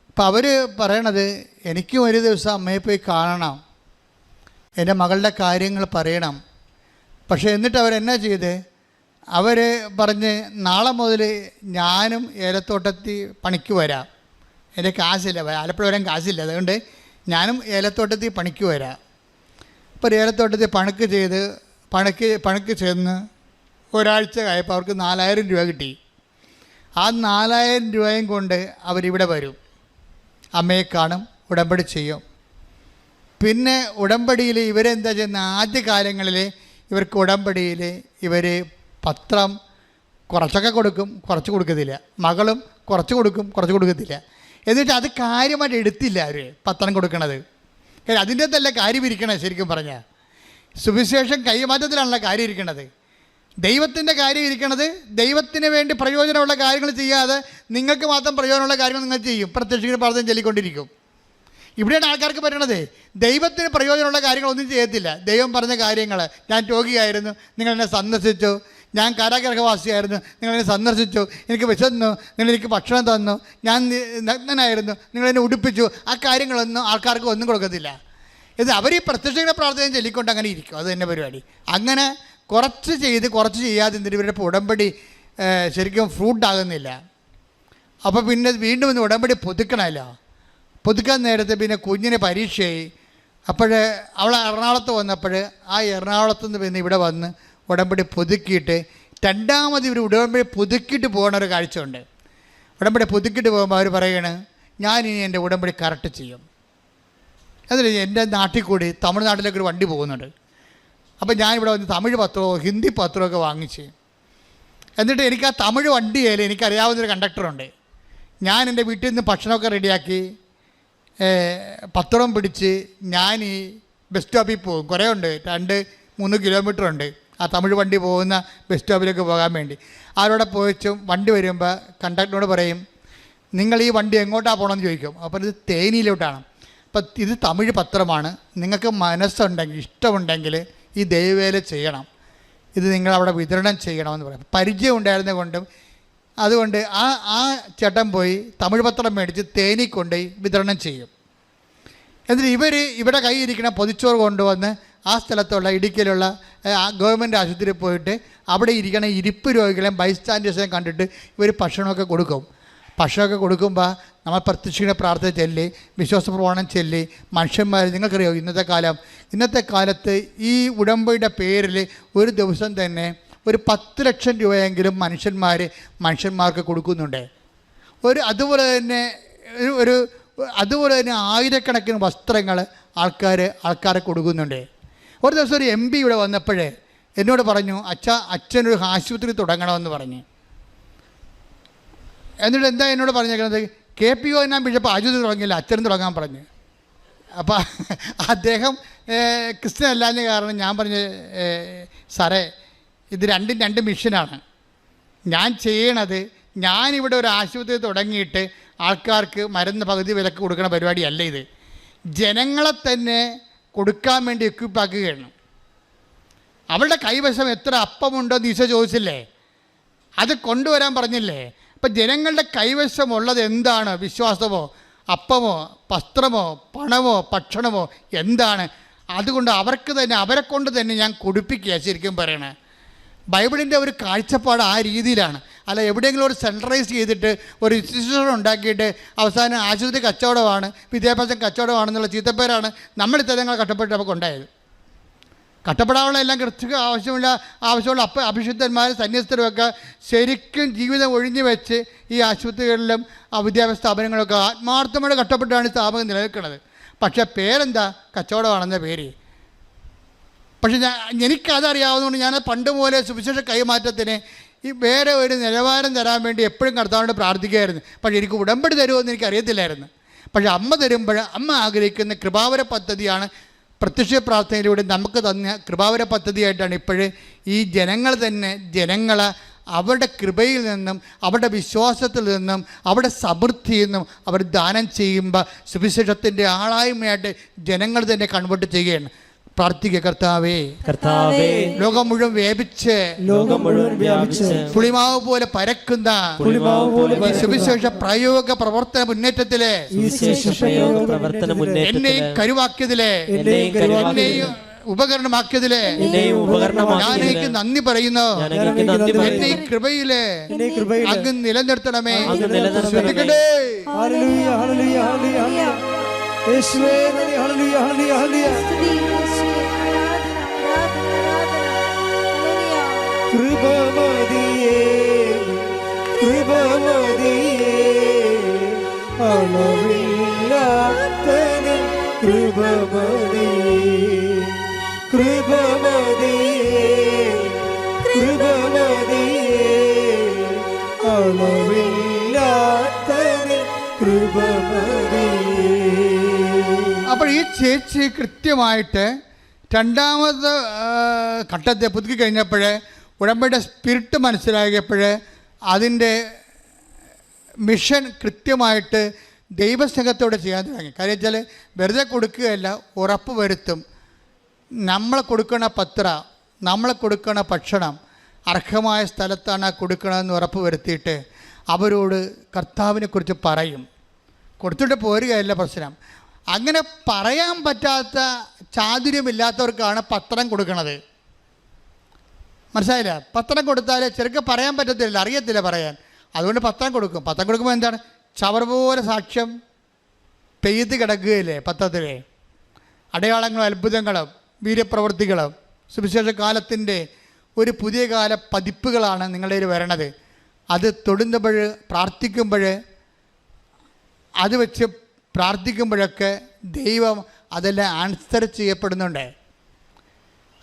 അപ്പോൾ അവർ പറയണത്, എനിക്കും ഒരു ദിവസം അമ്മയെ പോയി കാണണം, എൻ്റെ മകളുടെ കാര്യങ്ങൾ പറയണം. പക്ഷേ എന്നിട്ട് അവരെന്നാ ചെയ്ത്, അവർ പറഞ്ഞ് നാളെ മുതൽ ഞാനും ഏലത്തോട്ടത്തിൽ പണിക്ക് വരാം, എൻ്റെ കാശില്ല, ആലപ്പുഴ വരാൻ കാശില്ല, അതുകൊണ്ട് ഞാനും ഏലത്തോട്ടത്തിൽ പണിക്ക് വരാം. അപ്പോൾ ഏലത്തോട്ടത്തിൽ പണിക്ക് ചെന്ന് ഒരാഴ്ച കഴിയപ്പോൾ അവർക്ക് 4000 രൂപ കിട്ടി. ആ 4000 രൂപയും കൊണ്ട് അവരിവിടെ വരും. അമ്മയെ കാണും, ഉടമ്പടി ചെയ്യും. പിന്നെ ഉടമ്പടിയിൽ ഇവരെന്താ ചെയ്യുന്ന, ആദ്യ കാലങ്ങളിൽ ഇവർക്ക് ഉടമ്പടിയിൽ ഇവർ പത്രം കുറച്ചൊക്കെ കൊടുക്കും, കുറച്ച് കൊടുക്കത്തില്ല. മകളും കുറച്ച് കൊടുക്കും, കുറച്ച് കൊടുക്കത്തില്ല. എന്നിട്ട് അത് കാര്യമായിട്ട് എടുത്തില്ല അവർ പത്രം കൊടുക്കണത്. കാര്യം അതിൻ്റെ അകത്തല്ല കാര്യം ഇരിക്കണത്. ശരിക്കും പറഞ്ഞാൽ സുവിശേഷം കൈമാറ്റത്തിലാണല്ലോ കാര്യം ഇരിക്കണത്. ദൈവത്തിൻ്റെ കാര്യം ഇരിക്കണത് ദൈവത്തിന് വേണ്ടി പ്രയോജനമുള്ള കാര്യങ്ങൾ ചെയ്യാതെ നിങ്ങൾക്ക് മാത്രം പ്രയോജനമുള്ള കാര്യങ്ങൾ നിങ്ങൾ ചെയ്യും, പ്രത്യക്ഷ പ്രാർത്ഥന ചൊല്ലിക്കൊണ്ടിരിക്കും. ഇവിടെയാണ് ആൾക്കാർക്ക് പറ്റണത്. ദൈവത്തിന് പ്രയോജനമുള്ള കാര്യങ്ങളൊന്നും ചെയ്യത്തില്ല. ദൈവം പറഞ്ഞ കാര്യങ്ങൾ, ഞാൻ രോഗിയായിരുന്നു, നിങ്ങളെന്നെ സന്ദർശിച്ചു, ഞാൻ കാരാഗ്രഹവാസിയായിരുന്നു, നിങ്ങളെന്നെ സന്ദർശിച്ചു, എനിക്ക് വിശന്നു, നിങ്ങളെനിക്ക് ഭക്ഷണം തന്നു, ഞാൻ നഗ്നനായിരുന്നു, നിങ്ങളെന്നെ ഉടുപ്പിച്ചു, ആ കാര്യങ്ങളൊന്നും ആൾക്കാർക്ക് ഒന്നും കൊടുക്കത്തില്ല. ഇത് അവർ ഈ പ്രത്യക്ഷ പ്രാർത്ഥന ചൊല്ലിക്കൊണ്ട് അങ്ങനെ ഇരിക്കും. അത് തന്നെ പരിപാടി. അങ്ങനെ കുറച്ച് ചെയ്ത് കുറച്ച് ചെയ്യാതെ എന്തിന് ഇവരുടെ ഉടമ്പടി ശരിക്കും ഫ്രൂട്ടാകുന്നില്ല. അപ്പോൾ പിന്നെ വീണ്ടും ഇന്ന് ഉടമ്പടി പുതുക്കണമല്ലോ. പുതുക്കാൻ നേരത്തെ പിന്നെ കുഞ്ഞിന് പരീക്ഷയായി. അപ്പോൾ അവൾ എറണാകുളത്ത് വന്നപ്പോൾ ആ എറണാകുളത്ത് നിന്ന് പിന്നെ ഇവിടെ വന്ന് ഉടമ്പടി പുതുക്കിയിട്ട് രണ്ടാമത് ഇവർ ഉടമ്പടി പുതുക്കിയിട്ട് പോകുന്ന ഒരു കാഴ്ചയുണ്ട്. ഉടമ്പടി പുതുക്കിയിട്ട് പോകുമ്പോൾ അവർ പറയണ്, ഞാനിനി എൻ്റെ ഉടമ്പടി കറക്റ്റ് ചെയ്യും. അതിൽ എൻ്റെ നാട്ടിൽ കൂടി തമിഴ്നാട്ടിലേക്ക് ഒരു വണ്ടി പോകുന്നുണ്ട്. അപ്പോൾ ഞാനിവിടെ വന്ന് തമിഴ് പത്രമോ ഹിന്ദി പത്രമൊക്കെ വാങ്ങിച്ച്, എന്നിട്ട് എനിക്ക് ആ തമിഴ് വണ്ടിയിൽ എനിക്കറിയാവുന്നൊരു കണ്ടക്ടറുണ്ട്. ഞാൻ എൻ്റെ വീട്ടിൽ നിന്ന് ഭക്ഷണമൊക്കെ റെഡിയാക്കി പത്രം പിടിച്ച് ഞാൻ ഈ ബസ് സ്റ്റോപ്പിൽ പോകും. കുറേ ഉണ്ട്, 2-3 കിലോമീറ്റർ ഉണ്ട് ആ തമിഴ് വണ്ടി പോകുന്ന ബസ് സ്റ്റോപ്പിലേക്ക് പോകാൻ വേണ്ടി. അവരോടെ പോയിച്ചും വണ്ടി വരുമ്പോൾ കണ്ടക്ടറിനോട് പറയും, നിങ്ങൾ ഈ വണ്ടി എങ്ങോട്ടാണ് പോകണമെന്ന് ചോദിക്കും. അപ്പോൾ ഇത് തേനിയിലോട്ടാണ്. അപ്പം ഇത് തമിഴ് പത്രമാണ്, നിങ്ങൾക്ക് മനസ്സുണ്ടെങ്കിൽ ഇഷ്ടമുണ്ടെങ്കിൽ ഈ ദൈവവേല ചെയ്യണം, ഇത് നിങ്ങളവിടെ വിതരണം ചെയ്യണമെന്ന് പറയും. പരിചയം ഉണ്ടായിരുന്നത് കൊണ്ടും അതുകൊണ്ട് ആ ചേട്ടൻ പോയി തമിഴ് പത്രം മേടിച്ച് തേനി കൊണ്ടുപോയി വിതരണം ചെയ്യും. എന്നിട്ട് ഇവിടെ കയ്യിരിക്കുന്ന പൊതിച്ചോറ് കൊണ്ടുവന്ന് ആ സ്ഥലത്തുള്ള ഇടുക്കിയിലുള്ള ഗവൺമെൻറ് ആശുപത്രിയിൽ പോയിട്ട് അവിടെ ഇരിക്കണ ഇരിപ്പ് രോഗികളെയും ബൈസ്റ്റാൻഡേഴ്സിനെയും കണ്ടിട്ട് ഇവർ ഭക്ഷണമൊക്കെ കൊടുക്കും. ഭക്ഷണമൊക്കെ കൊടുക്കുമ്പോൾ നമ്മൾ പ്രത്യക്ഷ പ്രാർത്ഥന ചൊല്ലി, വിശ്വാസ പ്രമാണം ചൊല്ലി, മനുഷ്യന്മാർ, നിങ്ങൾക്കറിയോ ഇന്നത്തെ കാലത്ത് ഈ ഉടമ്പടിയുടെ പേരിൽ ഒരു ദിവസം തന്നെ ഒരു 10 ലക്ഷം രൂപയെങ്കിലും മനുഷ്യന്മാർക്ക് കൊടുക്കുന്നുണ്ട്. അതുപോലെ തന്നെ ആയിരക്കണക്കിന് വസ്ത്രങ്ങൾ ആൾക്കാരെ കൊടുക്കുന്നുണ്ട്. ഒരു ദിവസം ഒരു MP ഇവിടെ വന്നപ്പോഴേ എന്നോട് പറഞ്ഞു, അച്ഛനൊരു ആശുപത്രി തുടങ്ങണമെന്ന് പറഞ്ഞു. എന്നിട്ട് എന്താ എന്നോട് പറഞ്ഞേക്കുന്നത്, KPO ഞാൻ ബിഷപ്പ് ആശുപത്രി തുടങ്ങിയില്ല, അച്ഛനും തുടങ്ങാൻ പറഞ്ഞു. അപ്പോൾ അദ്ദേഹം ക്രിസ്ത്യൻ അല്ലാഞ്ഞ കാരണം ഞാൻ പറഞ്ഞു, സാറേ ഇത് രണ്ടും 2 മിഷനാണ്. ഞാൻ ചെയ്യണത്, ഞാനിവിടെ ഒരു ആശുപത്രി തുടങ്ങിയിട്ട് ആൾക്കാർക്ക് മരുന്ന് പകുതി വിലക്ക് കൊടുക്കുന്ന പരിപാടിയല്ല ഇത്. ജനങ്ങളെ തന്നെ കൊടുക്കാൻ വേണ്ടി എക്വിപ്പാക്കുകയാണ്. അവളുടെ കൈവശം എത്ര അപ്പമുണ്ടോയെന്ന് ഈശോ ചോദിച്ചില്ലേ, അത് കൊണ്ടുവരാൻ പറഞ്ഞില്ലേ. അപ്പം ജനങ്ങളുടെ കൈവശമുള്ളത് എന്താണ്? വിശ്വാസമോ അപ്പമോ വസ്ത്രമോ പണമോ ഭക്ഷണമോ എന്താണ്? അതുകൊണ്ട് അവരെ കൊണ്ട് തന്നെ ഞാൻ കൊടുപ്പിക്കുക. ശരിക്കും പറയണേ, ബൈബിളിൻ്റെ ഒരു കാഴ്ചപ്പാട് ആ രീതിയിലാണ്. അല്ല എവിടെയെങ്കിലും ഒരു സെൻട്രലൈസ് ചെയ്തിട്ട് ഒരു ഇൻസ്റ്റിറ്റ്യൂഷൻ ഉണ്ടാക്കിയിട്ട് അവസാനം ആശുപത്രി കച്ചവടമാണ്, വിദ്യാഭ്യാസം കച്ചവടമാണെന്നുള്ള ചീത്തപ്പേരാണ് നമ്മൾ ഇത്തരങ്ങൾ കഷ്ടപ്പെട്ട് നമുക്ക് ഉണ്ടായത്. കഷ്ടപ്പെടാനുള്ള എല്ലാം കൃത്യ ആവശ്യമുള്ള അഭിഷിക്തന്മാരും സന്യസ്തരുമൊക്കെ ശരിക്കും ജീവിതം ഒഴിഞ്ഞു വെച്ച് ഈ ആശുപത്രികളിലും വിദ്യാഭ്യാസ സ്ഥാപനങ്ങളൊക്കെ ആത്മാർത്ഥമായിട്ട് കഷ്ടപ്പെട്ടാണ് ഈ സ്ഥാപനം നിലനിൽക്കുന്നത്. പക്ഷേ പേരെന്താ? കച്ചവടമാണെന്ന പേര്. പക്ഷെ എനിക്കതറിയാവുന്നതുകൊണ്ട് ഞാൻ പണ്ട് പോലെ സുവിശേഷ കൈമാറ്റത്തിന് ഈ വേറെ ഒരു നിലവാരം തരാൻ വേണ്ടി എപ്പോഴും കർത്താവിനോട് പ്രാർത്ഥിക്കുകയായിരുന്നു. പക്ഷേ എനിക്ക് ഉടമ്പടി തരുമെന്ന് എനിക്കറിയത്തില്ലായിരുന്നു. പക്ഷേ അമ്മ തരുമ്പോൾ അമ്മ ആഗ്രഹിക്കുന്ന കൃപാവര പദ്ധതിയാണ് പ്രത്യക്ഷ പ്രാർത്ഥനയിലൂടെ നമുക്ക് തന്ന കൃപാവര പദ്ധതിയായിട്ടാണ് ഇപ്പോഴേ ഈ ജനങ്ങളെ അവരുടെ കൃപയിൽ നിന്നും അവരുടെ വിശ്വാസത്തിൽ നിന്നും അവരുടെ സമൃദ്ധിയിൽ നിന്നും അവർ ദാനം ചെയ്യുമ്പോൾ സുവിശേഷത്തിൻ്റെ ആളായ്മയായിട്ട് ജനങ്ങൾ തന്നെ കൺവേർട്ട് ചെയ്യുകയാണ്. പ്രാർത്ഥിക്കുക, കർത്താവേ ലോകം മുഴുവൻ വ്യാപിച്ച് പുളിമാവ് പോലെ പരക്കുന്ന സുവിശേഷ പ്രയോഗ പ്രവർത്തന മുന്നേറ്റത്തിലെ എന്നെയും കരുവാക്കിയതിലെ എന്നെയും ഉപകരണമാക്കിയതിലെ ഞാൻ എനിക്ക് നന്ദി പറയുന്നു. എന്നെ ഈ കൃപയിലെ അങ്ങ് നിലനിർത്തണമേ. അളവില്ലാത്തവൻ കൃപമതിയേ കൃപമതിയേ കൃപമതിയേ അളവില്ലാത്തവൻ കൃപമതിയേ. അപ്പോൾ ഈ ചേച്ചി കൃത്യമായിട്ട് രണ്ടാമത് ഘട്ടത്തെ പുതുക്കി കഴിഞ്ഞപ്പോൾ ഉടമ്പടിയുടെ സ്പിരിറ്റ് മനസ്സിലാക്കിയപ്പോൾ അതിൻ്റെ മിഷൻ കൃത്യമായിട്ട് ദൈവസ്നേഹത്തോടെ ചെയ്യാൻ തുടങ്ങി. കാര്യം വെച്ചാൽ വെറുതെ കൊടുക്കുകയല്ല, ഉറപ്പ് വരുത്തും. നമ്മൾ കൊടുക്കണ പത്ര, നമ്മൾ കൊടുക്കണ ഭക്ഷണം അർഹമായ സ്ഥലത്താണ് കൊടുക്കണമെന്ന് ഉറപ്പ് വരുത്തിയിട്ട് അവരോട് കർത്താവിനെക്കുറിച്ച് പറയും. കൊടുത്തിട്ട് പോരുകയല്ല പ്രശ്നം. അങ്ങനെ പറയാൻ പറ്റാത്ത ചാതുര്യമില്ലാത്തവർക്കാണ് പത്രം കൊടുക്കണത്. മനസ്സിലായില്ല? പത്രം കൊടുത്താൽ ചെറുക്കെ പറയാൻ പറ്റത്തില്ല, അറിയത്തില്ല പറയാൻ. അതുകൊണ്ട് പത്രം കൊടുക്കും. പത്രം കൊടുക്കുമ്പോൾ എന്താണ്? ചവർ പോലെ സാക്ഷ്യം പെയ്ത് കിടക്കുകയില്ലേ പത്രത്തിൽ. അടയാളങ്ങളും അത്ഭുതങ്ങളും വീര്യപ്രവൃത്തികളും സുവിശേഷ കാലത്തിൻ്റെ ഒരു പുതിയ കാല പതിപ്പുകളാണ് നിങ്ങളുടെ കയ്യിൽ വരണത്. അത് തൊടുന്നപ്പോൾ, പ്രാർത്ഥിക്കുമ്പോൾ, അത് വെച്ച് പ്രാർത്ഥിക്കുമ്പോഴൊക്കെ ദൈവം അതെല്ലാം ആൻസർ ചെയ്യപ്പെടുന്നുണ്ട്.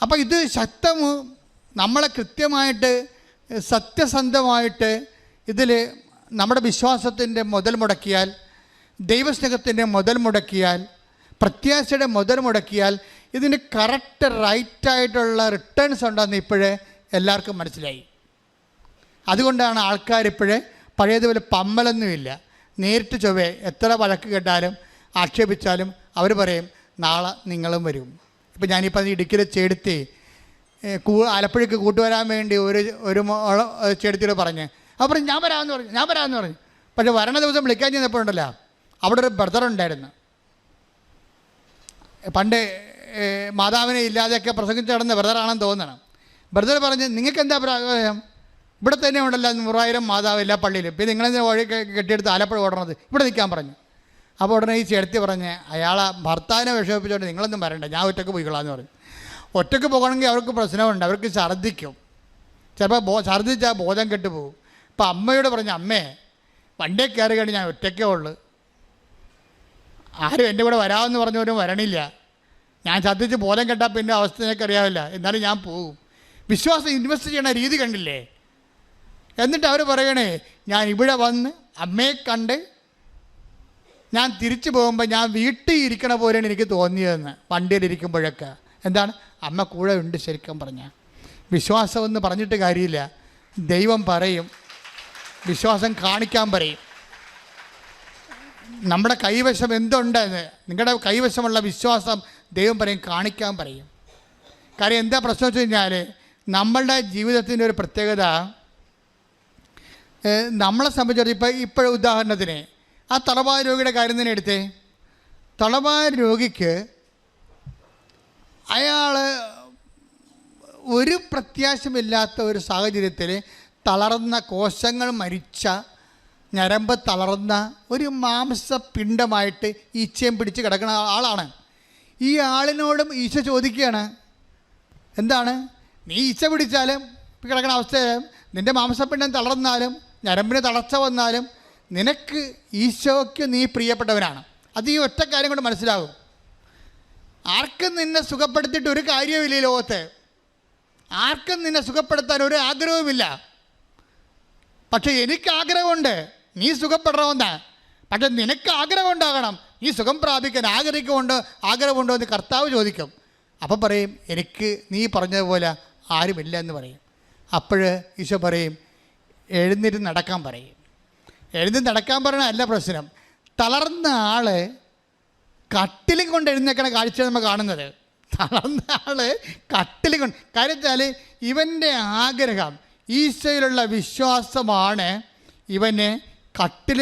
അപ്പോൾ ഇത് ശക്തവും നമ്മളെ കൃത്യമായിട്ട് സത്യസന്ധമായിട്ട് ഇതിൽ നമ്മുടെ വിശ്വാസത്തിൻ്റെ മുതൽ മുടക്കിയാൽ, ദൈവസ്നേഹത്തിൻ്റെ മുതൽ മുടക്കിയാൽ, പ്രത്യാശയുടെ മുതൽ മുടക്കിയാൽ ഇതിന് കറക്റ്റ് റൈറ്റായിട്ടുള്ള റിട്ടേൺസ് ഉണ്ടെന്ന് ഇപ്പോഴേ എല്ലാവർക്കും മനസ്സിലായി. അതുകൊണ്ടാണ് ആൾക്കാരിപ്പോഴേ പഴയതുപോലെ പമ്മലൊന്നുമില്ല. നേരിട്ട് ചൊവ്വേ എത്ര വഴക്ക് കേട്ടാലും ആക്ഷേപിച്ചാലും അവർ പറയും നാളെ നിങ്ങളും വരും. ഇപ്പം ഞാനിപ്പോൾ ഇടുക്കിയിലെ ചേടുത്തി ആലപ്പുഴയ്ക്ക് കൂട്ടുവരാൻ വേണ്ടി ഒരു ചേടുത്തിയോട് പറഞ്ഞ് അപ്പോൾ പറഞ്ഞു ഞാൻ വരാമെന്ന് പറഞ്ഞു. പക്ഷേ വരണ ദിവസം വിളിക്കാൻ ചെന്നപ്പോഴുണ്ടല്ലോ അവിടെ ഒരു ബ്രദർ ഉണ്ടായിരുന്നു. പണ്ട് മാതാവിനെ ഇല്ലാതെയൊക്കെ പ്രസംഗിച്ച് നടന്ന ബ്രദറാണെന്ന് തോന്നണം. ബ്രദർ പറഞ്ഞ് നിങ്ങൾക്ക് എന്താ പ്രായം? ഇവിടെ തന്നെ ഉണ്ടല്ലോ 100,000 മാതാവ് എല്ലാ പള്ളിയിലും, പിന്നെ നിങ്ങളെന്താ വഴി കെട്ടിയെടുത്ത് ആലപ്പുഴ ഓടണത്? ഇവിടെ നിൽക്കാൻ പറഞ്ഞു. അപ്പോൾ ഉടനെ ഈ ചേർത്തി പറഞ്ഞ് അയാളെ ഭർത്താവിനെ വിഷമിപ്പിച്ചുകൊണ്ട് നിങ്ങളൊന്നും വരണ്ട, ഞാൻ ഒറ്റയ്ക്ക് പോയിക്കൊള്ളാമെന്ന് പറഞ്ഞു. ഒറ്റയ്ക്ക് പോകണമെങ്കിൽ അവർക്ക് പ്രശ്നമുണ്ട്, അവർക്ക് ഛർദ്ദിക്കും. ചിലപ്പോൾ ഛർദ്ദിച്ചാൽ ബോധം കെട്ടുപോകും. അപ്പോൾ അമ്മയോട് പറഞ്ഞു അമ്മേ വണ്ടിയെ കയറി കഴിഞ്ഞ് ഞാൻ ഒറ്റയ്ക്കേ ഉള്ളു, ആരും എൻ്റെ കൂടെ വരാമെന്ന് പറഞ്ഞവരും വരണില്ല, ഞാൻ ഛർദ്ദിച്ച് ബോധം കെട്ടാൽ പിന്നെ അവസ്ഥ എനിക്കറിയാവില്ല, എന്നാലും ഞാൻ പോകും. വിശ്വാസം ഇൻവെസ്റ്റ് ചെയ്യണ രീതി കണ്ടില്ലേ? എന്നിട്ട് അവർ പറയണേ ഞാൻ ഇവിടെ വന്ന് അമ്മയെ കണ്ട് ഞാൻ തിരിച്ചു പോകുമ്പോൾ ഞാൻ വീട്ടിൽ ഇരിക്കണ പോലെയാണ് എനിക്ക് തോന്നിയതെന്ന്. വണ്ടിയിലിരിക്കുമ്പോഴൊക്കെ എന്താണ് അമ്മ കൂടെ ഉണ്ട്. ശരിക്കും പറഞ്ഞാൽ വിശ്വാസമെന്ന് പറഞ്ഞിട്ട് കാര്യമില്ല, ദൈവം പറയും, വിശ്വാസം കാണിക്കാൻ പറയും. നമ്മുടെ കൈവശം എന്തുണ്ടെന്ന്, നിങ്ങളുടെ കൈവശമുള്ള വിശ്വാസം ദൈവം പറയും, കാണിക്കാൻ പറയും. കാര്യം എന്താ പ്രശ്നം വെച്ച് കഴിഞ്ഞാൽ നമ്മളുടെ ജീവിതത്തിൻ്റെ ഒരു പ്രത്യേകത, നമ്മളെ സംബന്ധിച്ചിടത്തോളം ഇപ്പോൾ ഉദാഹരണത്തിന് ആ തളവായ രോഗിയുടെ കാര്യം തന്നെ എടുത്തേ. തളവായ രോഗിക്ക് അയാൾ ഒരു പ്രത്യാശമില്ലാത്ത ഒരു സാഹചര്യത്തിൽ തളർന്ന കോശങ്ങൾ മരിച്ച ഞരമ്പ് തളർന്ന ഒരു മാംസപിണ്ഡമായിട്ട് ഈച്ചയും പിടിച്ച് കിടക്കുന്ന ആളാണ്. ഈ ആളിനോടും ഈശോ ചോദിക്കുകയാണ്, എന്താണ് നീ ഈച്ച പിടിച്ചാലും കിടക്കുന്ന അവസ്ഥയിലും നിൻ്റെ മാംസപിണ്ഡം തളർന്നാലും ഞരമ്പിന് തളർച്ച വന്നാലും നിനക്ക് ഈശോയ്ക്ക് നീ പ്രിയപ്പെട്ടവനാണ്. അത് ഈ ഒറ്റ കാര്യം കൊണ്ട് മനസ്സിലാകും. ആർക്കും നിന്നെ സുഖപ്പെടുത്തിയിട്ട് ഒരു കാര്യവുമില്ല ഈ ലോകത്ത്. ആർക്കും നിന്നെ സുഖപ്പെടുത്താൻ ഒരു ആഗ്രഹവുമില്ല. പക്ഷേ എനിക്ക് ആഗ്രഹമുണ്ട് നീ സുഖപ്പെടണമെന്ന്. പക്ഷെ നിനക്ക് ആഗ്രഹം ഉണ്ടാകണം, നീ സുഖം പ്രാപിക്കാൻ ആഗ്രഹമുണ്ടോ എന്ന് കർത്താവ് ചോദിക്കും. അപ്പം പറയും എനിക്ക് നീ പറഞ്ഞതുപോലെ ആരുമില്ല എന്ന് പറയും. അപ്പോൾ ഈശോ പറയും എഴുന്നേറ്റ് നടക്കാൻ പറയും. എഴുന്നേറ്റ് നടക്കാൻ പറയണ അല്ല പ്രശ്നം, തളർന്ന ആൾ കട്ടിൽ കൊണ്ട് എഴുന്നേക്കണ കാഴ്ച നമ്മൾ കാണുന്നത്. തളർന്ന ആൾ കട്ടിൽ കൊണ്ട്, കാര്യം വെച്ചാൽ ഇവൻ്റെ ആഗ്രഹം ഈശോയിലുള്ള വിശ്വാസമാണ് ഇവന് കട്ടിൽ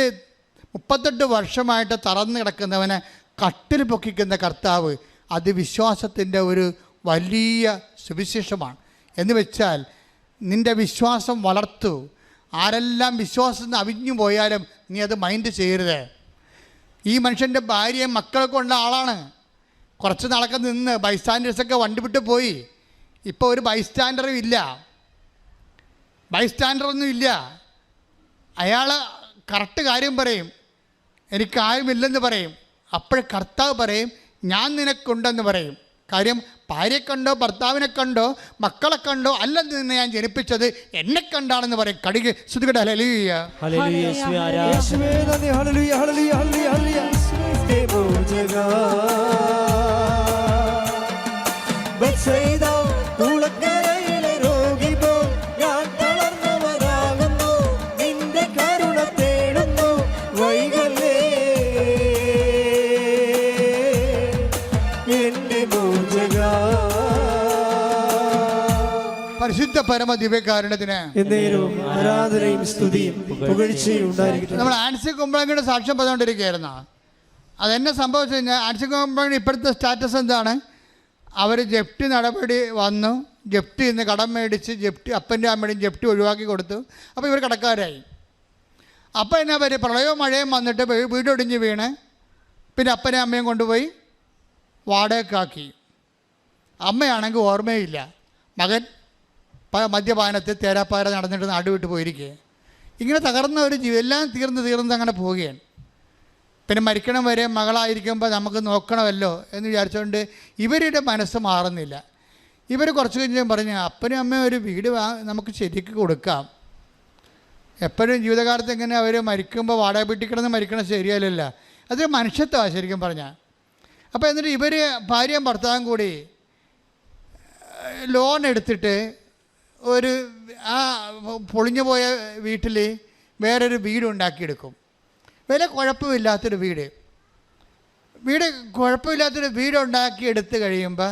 38 വർഷമായിട്ട് തളർന്നു കിടക്കുന്നവനെ കട്ടിൽ പൊക്കിക്കുന്ന കർത്താവ്. അത് വിശ്വാസത്തിൻ്റെ ഒരു വലിയ സുവിശേഷമാണ്. എന്ന് വെച്ചാൽ നിൻ്റെ വിശ്വാസം വളർത്തു. ആരെല്ലാം വിശ്വാസം അവിഞ്ഞു പോയാലും നീ അത് മൈൻഡ് ചെയ്യരുത്. ഈ മനുഷ്യൻ്റെ ഭാര്യയും മക്കളൊക്കെ ഉള്ള ആളാണ്. കുറച്ച് നാളൊക്കെ നിന്ന് ബൈസ്റ്റാൻഡേഴ്സൊക്കെ വണ്ടി വിട്ട് പോയി. ഇപ്പോൾ ഒരു ബൈസ്റ്റാൻഡറും ഇല്ല, ബൈസ്റ്റാൻഡറൊന്നും ഇല്ല. അയാൾ കറക്റ്റ് കാര്യം പറയും. എനിക്കാരുമില്ലെന്ന് പറയും. അപ്പോൾ കർത്താവ് പറയും ഞാൻ നിനക്കുണ്ടെന്ന് പറയും. കാര്യം ഭാര്യയെ കണ്ടോ ഭർത്താവിനെ കണ്ടോ മക്കളെ കണ്ടോ അല്ലെന്ന് നിന്നെ ഞാൻ ജനിപ്പിച്ചത് എന്നെ കണ്ടാണെന്ന് പറയും. കടിക് ശ്രുതികട ഹല്ലേലൂയ. ഹല്ലേലൂയ, യേശുവേ ആരാധന. യേശുവേ നന്ദി. ഹല്ലേലൂയ ഹല്ലേലൂയ ഹല്ലേലൂയ ഹല്ലേലൂയ. മോചക ബത്സയിദ കുളക്കരയിലെ രോഗി പോ ഞാൻ തളർന്നവനാകുന്നു നിന്റെ കരുണ തേടുന്നു വൈകല്ലേ എന്റെ മോചക. പരിശുദ്ധ പരമ ദിവ്യകാരുണ്യത്തിന് എന്നേരവും ആരാധനയും സ്തുതിയും പുകഴ്ചയും ഉണ്ടായിരിക്കട്ടെ. നമ്മൾ ആൻസി കുമ്പളങ്ങിയുടെ സാക്ഷ്യം പറഞ്ഞുകൊണ്ടിരിക്കുകയായിരുന്നു. അതെന്നെ സംഭവിച്ചു കഴിഞ്ഞാൽ ആൻസി കുമ്പളങ്ങി ഇപ്പോഴത്തെ സ്റ്റാറ്റസ് എന്താണ്? അവർ ജപ്തി നടപടി വന്നു, ജപ്തി ഇന്ന് കടം മേടിച്ച് ജപ്തി അപ്പൻ്റെ അമ്മയുടെയും ജപ്തി ഒഴിവാക്കി കൊടുത്തു. അപ്പോൾ ഇവർ കടക്കാരായി. അപ്പോൾ എന്നാ പറ്റും, പ്രളയവും മഴയും വന്നിട്ട് വീടൊടിഞ്ഞ് വീണ് പിന്നെ അപ്പനെയും അമ്മയും കൊണ്ടുപോയി വാടകയ്ക്കാക്കി. അമ്മയാണെങ്കിൽ ഓർമ്മയില്ല. മകൻ മദ്യപാനത്തിൽ തേരാപ്പാര നടന്നിട്ട് നാടുവിട്ട് പോയിരിക്കുക. ഇങ്ങനെ തകർന്ന ഒരു ജീവിതം എല്ലാം തീർന്ന് അങ്ങനെ പോവുകയാണ്. പിന്നെ മരിക്കണം വരെ മകളായിരിക്കുമ്പോൾ നമുക്ക് നോക്കണമല്ലോ എന്ന് വിചാരിച്ചുകൊണ്ട് ഇവരുടെ മനസ്സ് മാറുന്നില്ല. ഇവർ കുറച്ച് കഴിഞ്ഞ് പറഞ്ഞു അപ്പനും അമ്മയും ഒരു വീട് നമുക്ക് ശരിക്ക് കൊടുക്കാം. എപ്പോഴും ജീവിതകാലത്ത് ഇങ്ങനെ അവർ മരിക്കുമ്പോൾ വാടക വീട്ടിൽ കിടന്ന് മരിക്കണം ശരിയല്ലല്ലോ. അതൊരു മനുഷ്യത്വമാണ് ശരിക്കും പറഞ്ഞാൽ. അപ്പോൾ എന്നിട്ട് ഇവർ ഭാര്യയും ഭർത്താവും കൂടി ലോൺ എടുത്തിട്ട് ഒരു ആ പൊളിഞ്ഞു പോയ വീട്ടിൽ വേറൊരു വീട് ഉണ്ടാക്കിയെടുക്കും. വില കുഴപ്പമില്ലാത്തൊരു വീട് കുഴപ്പമില്ലാത്തൊരു വീട് ഉണ്ടാക്കിയെടുത്ത് കഴിയുമ്പോൾ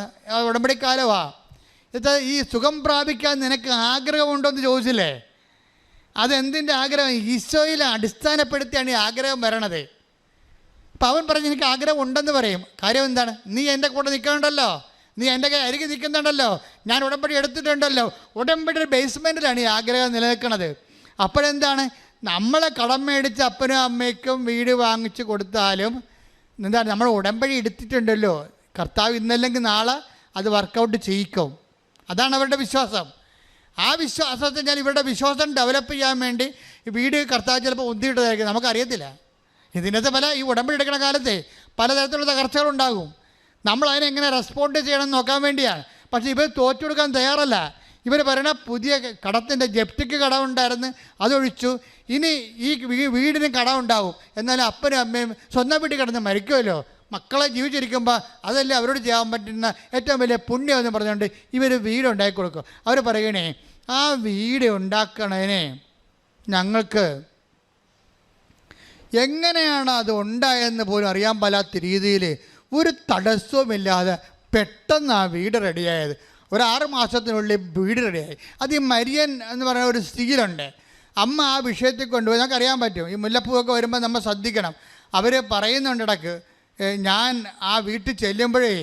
ഉടമ്പടിക്കാലമാണ്. ഇത് ഈ സുഖം പ്രാപിക്കാൻ നിനക്ക് ആഗ്രഹമുണ്ടോ എന്ന് ചോദിച്ചില്ലേ? അതെന്തിൻ്റെ ആഗ്രഹം? ഈശോയിൽ അടിസ്ഥാനപ്പെടുത്തിയാണ് ഈ ആഗ്രഹം വരണത്. അപ്പം അവൻ പറഞ്ഞ് എനിക്ക് ആഗ്രഹം ഉണ്ടെന്ന് പറയും. കാര്യം എന്താണ്? നീ എൻ്റെ കൂടെ നിൽക്കണ്ടല്ലോ, നീ എൻ്റെ അരികെ നിൽക്കുന്നുണ്ടല്ലോ, ഞാൻ ഉടമ്പടി എടുത്തിട്ടുണ്ടല്ലോ. ഉടമ്പടിയുടെ ബേസ്മെൻറ്റിലാണ് ഈ ആഗ്രഹം നിലനിൽക്കുന്നത്. അപ്പോഴെന്താണ്, നമ്മളെ കടം മേടിച്ച് അപ്പനും അമ്മയ്ക്കും വീട് വാങ്ങിച്ച് കൊടുത്താലും എന്താണ്, നമ്മൾ ഉടമ്പടി എടുത്തിട്ടുണ്ടല്ലോ, കർത്താവ് ഇന്നല്ലെങ്കിൽ നാളെ അത് വർക്കൗട്ട് ചെയ്യിക്കും. അതാണ് അവരുടെ വിശ്വാസം. ആ വിശ്വാസത്തിൽ ഞാൻ ഇവരുടെ വിശ്വാസം ഡെവലപ്പ് ചെയ്യാൻ വേണ്ടി വീട് കർത്താവ് ചിലപ്പോൾ ഉന്തിയിട്ടതായിരിക്കും, നമുക്കറിയത്തില്ല. ഇതിനകത്ത് ഈ ഉടമ്പടി എടുക്കുന്ന കാലത്തെ പലതരത്തിലുള്ള തകർച്ചകളുണ്ടാകും. നമ്മളതിനെങ്ങനെ റെസ്പോണ്ട് ചെയ്യണമെന്ന് നോക്കാൻ വേണ്ടിയാണ്. പക്ഷേ ഇവർ തോറ്റു കൊടുക്കാൻ തയ്യാറല്ല. ഇവർ പറയണ പുതിയ കടത്തിൻ്റെ ജപ്തിക്ക് കടമുണ്ടായിരുന്നു, അതൊഴിച്ചു, ഇനി ഈ വീടിന് കടമുണ്ടാവും. എന്നാലും അപ്പനും അമ്മയും സ്വന്തം വീട്ടിൽ കിടന്ന് മരിക്കുമല്ലോ, മക്കളെ ജീവിച്ചിരിക്കുമ്പോൾ അതല്ലേ അവരോട് ചെയ്യാൻ പറ്റുന്ന ഏറ്റവും വലിയ പുണ്യം എന്ന് പറഞ്ഞുകൊണ്ട് ഇവർ വീടുണ്ടാക്കി കൊടുക്കും. അവർ പറയണേ ആ വീട് ഉണ്ടാക്കണേനെ ഞങ്ങൾക്ക് എങ്ങനെയാണ് അത് ഉണ്ടായെന്ന് പോലും അറിയാൻ പാലാത്ത രീതിയിൽ ഒരു തടസ്സവുമില്ലാതെ പെട്ടെന്ന് ആ വീട് റെഡിയായത്. ഒരു 6 മാസത്തിനുള്ളിൽ വീട് റെഡിയായി. അത് ഈ മരിയൻ എന്ന് പറയുന്ന ഒരു സ്ത്രീയിലുണ്ട്. അമ്മ ആ വിഷയത്തിൽ കൊണ്ടുപോയി നമുക്കറിയാൻ പറ്റും. ഈ മുല്ലപ്പൂവൊക്കെ വരുമ്പോൾ നമ്മൾ ശ്രദ്ധിക്കണം. അവർ പറയുന്നുണ്ട് ഇടയ്ക്ക്, ഞാൻ ആ വീട്ടിൽ ചെല്ലുമ്പോഴേ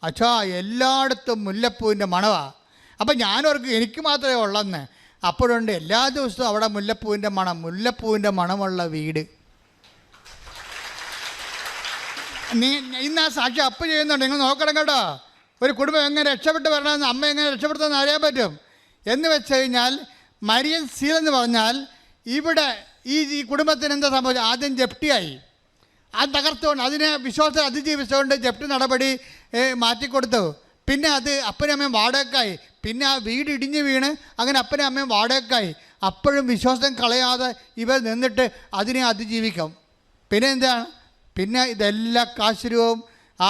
അച്ഛാ എല്ലായിടത്തും മുല്ലപ്പൂവിൻ്റെ മണമാണ്. അപ്പം ഞാനവർക്ക് എനിക്ക് മാത്രമേ ഉള്ളെന്ന്. അപ്പോഴുണ്ട് എല്ലാ ദിവസവും അവിടെ മുല്ലപ്പൂവിൻ്റെ മണമുള്ള വീട്. ഇന്ന് ആ സാക്ഷി അപ്പ് ചെയ്യുന്നുണ്ട്. നിങ്ങൾ നോക്കണം കേട്ടോ. ഒരു കുടുംബം എങ്ങനെ രക്ഷപ്പെട്ട് വരണമെന്ന്, അമ്മ എങ്ങനെ രക്ഷപ്പെടുത്തുമെന്ന് അറിയാൻ പറ്റും. എന്ന് വെച്ച് കഴിഞ്ഞാൽ മരിയൻ സീൽ എന്ന് പറഞ്ഞാൽ ഇവിടെ ഈ കുടുംബത്തിന് എന്താ സംഭവിച്ചത്? ആദ്യം ജപ്തിയായി, അത് തകർത്തുകൊണ്ട് അതിനെ വിശ്വാസം അതിജീവിച്ചുകൊണ്ട് ജപ്തി നടപടി മാറ്റിക്കൊടുത്തു. പിന്നെ അത് അപ്പനും അമ്മയും വാടകയ്ക്കായി. പിന്നെ ആ വീട് ഇടിഞ്ഞു വീണ് അങ്ങനെ അപ്പനും അമ്മയും വാടകയ്ക്കായി. അപ്പോഴും വിശ്വാസം കളയാതെ ഇവർ നിന്നിട്ട് അതിനെ അതിജീവിക്കും. പിന്നെ എന്താണ്? പിന്നെ ഇതെല്ലാം കാശുരവും ആ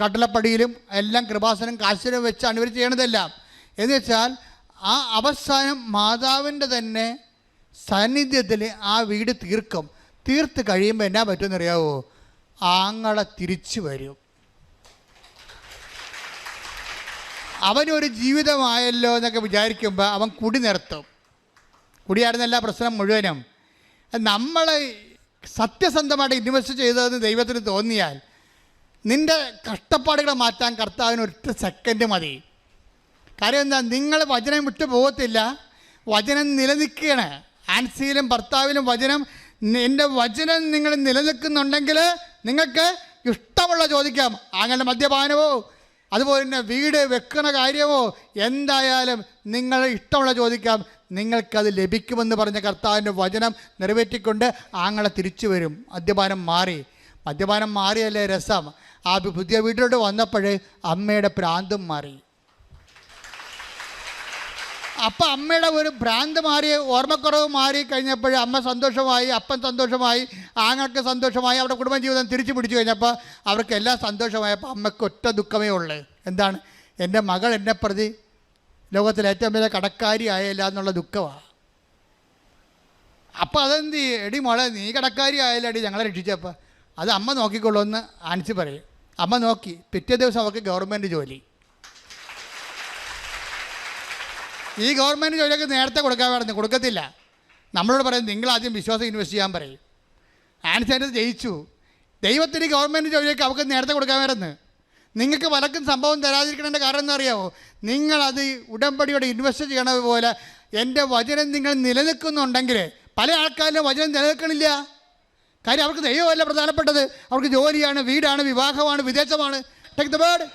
കട്ടളപ്പടിയിലും എല്ലാം കൃപാസനം കാശുരവും വെച്ചാണ് ഇവർ ചെയ്യണതെല്ലാം. എന്ന് വെച്ചാൽ ആ അവസാനം മാതാവിൻ്റെ തന്നെ സാന്നിധ്യത്തിൽ ആ വീട് തീർത്ത് കഴിയുമ്പോൾ എന്നാ പറ്റുമെന്നറിയാവോ? ആങ്ങളെ തിരിച്ചു വരും. അവനൊരു ജീവിതമായല്ലോ എന്നൊക്കെ വിചാരിക്കുമ്പോൾ അവൻ കുടി നിർത്തും. കുടിയായിരുന്നല്ല പ്രശ്നം മുഴുവനും. നമ്മൾ സത്യസന്ധമായിട്ട് ഇൻവെസ്റ്റ് ചെയ്തതെന്ന് ദൈവത്തിന് തോന്നിയാൽ നിൻ്റെ കഷ്ടപ്പാടുകൾ മാറ്റാൻ കർത്താവിന് 1 സെക്കൻഡ് മതി. കാര്യം എന്താ? നിങ്ങൾ വചനം വിട്ടു പോകത്തില്ല, വചനം നിലനിൽക്കുകയാണ്. ആൻസിയിലും ഭർത്താവിലും വചനം, എൻ്റെ വചനം നിങ്ങൾ നിലനിൽക്കുന്നുണ്ടെങ്കിൽ നിങ്ങൾക്ക് ഇഷ്ടമുള്ള ചോദിക്കാം. അങ്ങനെ മദ്യപാനമോ അതുപോലെ തന്നെ വീട് വെക്കുന്ന കാര്യമോ എന്തായാലും നിങ്ങൾ ഇഷ്ടമുള്ള ചോദിക്കാം. നിങ്ങൾക്കത് ലഭിക്കുമെന്ന് പറഞ്ഞ കർത്താവിൻ്റെ വചനം നിറവേറ്റിക്കൊണ്ട് ആങ്ങളെ തിരിച്ചു വരും. മദ്യപാനം മാറിയല്ലേ രസം. ആ പുതിയ വീട്ടിലോട്ട് വന്നപ്പോൾ അമ്മയുടെ ഭ്രാന്തും മാറി. അപ്പം അമ്മയുടെ ഒരു ഭ്രാന്ത് മാറി, ഓർമ്മക്കുറവ് മാറി കഴിഞ്ഞപ്പോൾ അമ്മ സന്തോഷമായി, അപ്പൻ സന്തോഷമായി, ആങ്ങൾക്ക് സന്തോഷമായി, അവിടെ കുടുംബജീവിതം തിരിച്ചു പിടിച്ചു കഴിഞ്ഞപ്പോൾ അവർക്ക് എല്ലാം സന്തോഷമായപ്പോൾ അമ്മയ്ക്ക് ഒറ്റ ദുഃഖമേ ഉള്ളൂ. എന്താണ്? എൻ്റെ മകൾ എന്നെ പ്രതി ലോകത്തിലെ ഏറ്റവും വലിയ കടക്കാരി ആയല്ല എന്നുള്ള ദുഃഖമാണ്. അപ്പോൾ അതെന്ത് ചെയ്യും? എടി മോളെ, നീ കടക്കാരി ആയല്ല അടി ഞങ്ങളെ രക്ഷിച്ചപ്പോൾ. അത് അമ്മ നോക്കിക്കൊള്ളൂ എന്ന് ആൻസി പറയും. അമ്മ നോക്കി. പിറ്റേ ദിവസം അവർക്ക് ഗവൺമെൻറ് ജോലി. ഈ ഗവൺമെൻറ് ജോലിയൊക്കെ നേരത്തെ കൊടുക്കത്തില്ല. നമ്മളോട് പറയും നിങ്ങൾ ആദ്യം വിശ്വാസം ഇൻവെസ്റ്റ് ചെയ്യാൻ പറയും. ആൻസി അതിനകത്ത് ജയിച്ചു. ദൈവത്തിന് ഗവൺമെൻറ് ജോലിയൊക്കെ അവർക്ക് നേരത്തെ കൊടുക്കാമായിരുന്നു. നിങ്ങൾക്ക് പലർക്കും സംഭവം തരാതിരിക്കണതിൻ്റെ കാരണം എന്താ അറിയാമോ? നിങ്ങളത് ഉടമ്പടിയോടെ ഇൻവെസ്റ്റ് ചെയ്യണ പോലെ എൻ്റെ വചനം നിങ്ങൾ നിലനിൽക്കുന്നുണ്ടെങ്കിൽ പല ആൾക്കാരുടെ വചനം നിലനിൽക്കണില്ല. കാര്യം അവർക്ക് ദൈവമല്ല പ്രധാനപ്പെട്ടത്. അവർക്ക് ജോലിയാണ്, വീടാണ്, വിവാഹമാണ്, വിദേശമാണ്. Take the word.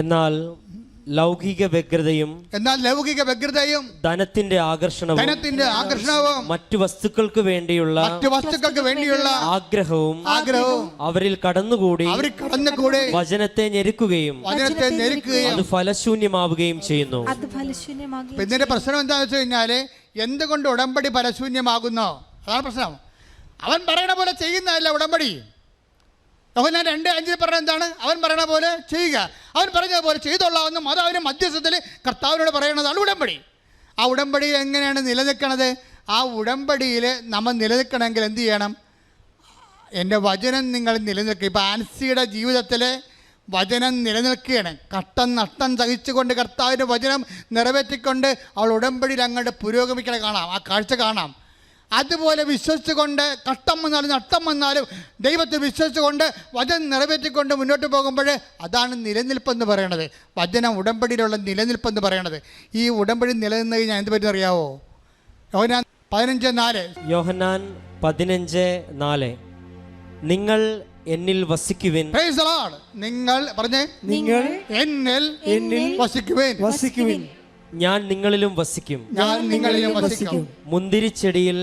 എന്നാൽ ലൗകിക വ്യഗ്രതയും ധനത്തിന്റെ ആകർഷണവും മറ്റു വസ്തുക്കൾക്ക് വേണ്ടിയുള്ള ആഗ്രഹവും അവരിൽ കടന്നുകൂടി വചനത്തെ ഞെരുക്കുകയും അത് ഫലശൂന്യമാവുകയും ചെയ്യുന്നു. ഇതിന്റെ പ്രശ്നം എന്താണെന്ന് വെച്ച് കഴിഞ്ഞാല് എന്തുകൊണ്ട് ഉടമ്പടി ഫലശൂന്യമാകുന്നോ? അതാണ് പ്രശ്നം. അവൻ പറയണ പോലെ ചെയ്യുന്നതല്ല ഉടമ്പടി. യോഹന്നാൻ 2:5 പറഞ്ഞ എന്താണ്? അവൻ പറയണ പോലെ ചെയ്യുക. അവൻ പറഞ്ഞ പോലെ ചെയ്തോളാമെന്നും അത് അവന് മധ്യസ്ഥത്തിൽ കർത്താവിനോട് പറയണതാണ് ഉടമ്പടി. ആ ഉടമ്പടി എങ്ങനെയാണ് നിലനിൽക്കണത്? ആ ഉടമ്പടിയിൽ നമ്മൾ നിലനിൽക്കണമെങ്കിൽ എന്ത് ചെയ്യണം? എൻ്റെ വചനം നിങ്ങൾ നിലനിൽക്കുക. ഇപ്പോൾ ആൻസിയുടെ ജീവിതത്തിൽ വചനം നിലനിൽക്കുകയാണ്. നഷ്ടം സഹിച്ചുകൊണ്ട് കർത്താവിൻ്റെ വചനം നിറവേറ്റിക്കൊണ്ട് അവൾ ഉടമ്പടിയിൽ അങ്ങോട്ട് പുരോഗമിക്കണ കാണാം. ആ കാഴ്ച കാണാം. അതുപോലെ വിശ്വസിച്ചുകൊണ്ട് കഷ്ടം വന്നാലും നഷ്ടം വന്നാലും ദൈവത്തെ വിശ്വസിച്ചുകൊണ്ട് വചനം നിറവേറ്റിക്കൊണ്ട് മുന്നോട്ട് പോകുമ്പോൾ അതാണ് നിലനിൽപ്പെന്ന് പറയണത്. വചനം ഉടമ്പടിയിലുള്ള നിലനിൽപ്പെന്ന് പറയണത്. ഈ ഉടമ്പടി നിലനിന്ന് കഴിഞ്ഞാൽ എന്ത് പറ്റും അറിയാവോ? യോഹന്നാൻ 15:4. യോഹന്നാൻ 15:4 നിങ്ങൾ എന്നിൽ വസിക്കുവിൻ. Praise the Lord. നിങ്ങൾ പറഞ്ഞേ, നിങ്ങൾ എന്നിൽ വസിക്കുവിൻ. ഞാൻ നിങ്ങളിലും വസിക്കും. മുന്തിരിച്ചെടിയിൽ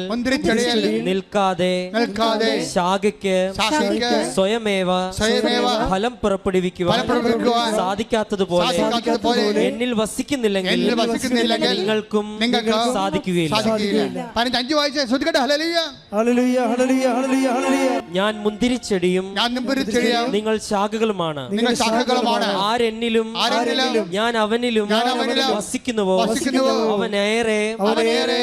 നിൽക്കാതെ ശാഖയ്ക്ക് സ്വയമേവ ഫലം പുറപ്പെടുവിക്കുവാൻ സാധിക്കാത്തതുപോലെ എന്നിൽ വസിക്കുന്നില്ലെങ്കിൽ നിങ്ങൾക്കും സാധിക്കുകയില്ല. ഞാൻ മുന്തിരിച്ചെടിയും നിങ്ങൾ ശാഖകളുമാണ്. ആരെന്നിലും ഞാൻ അവനിലും വസിക്കുന്നു അവനേറെ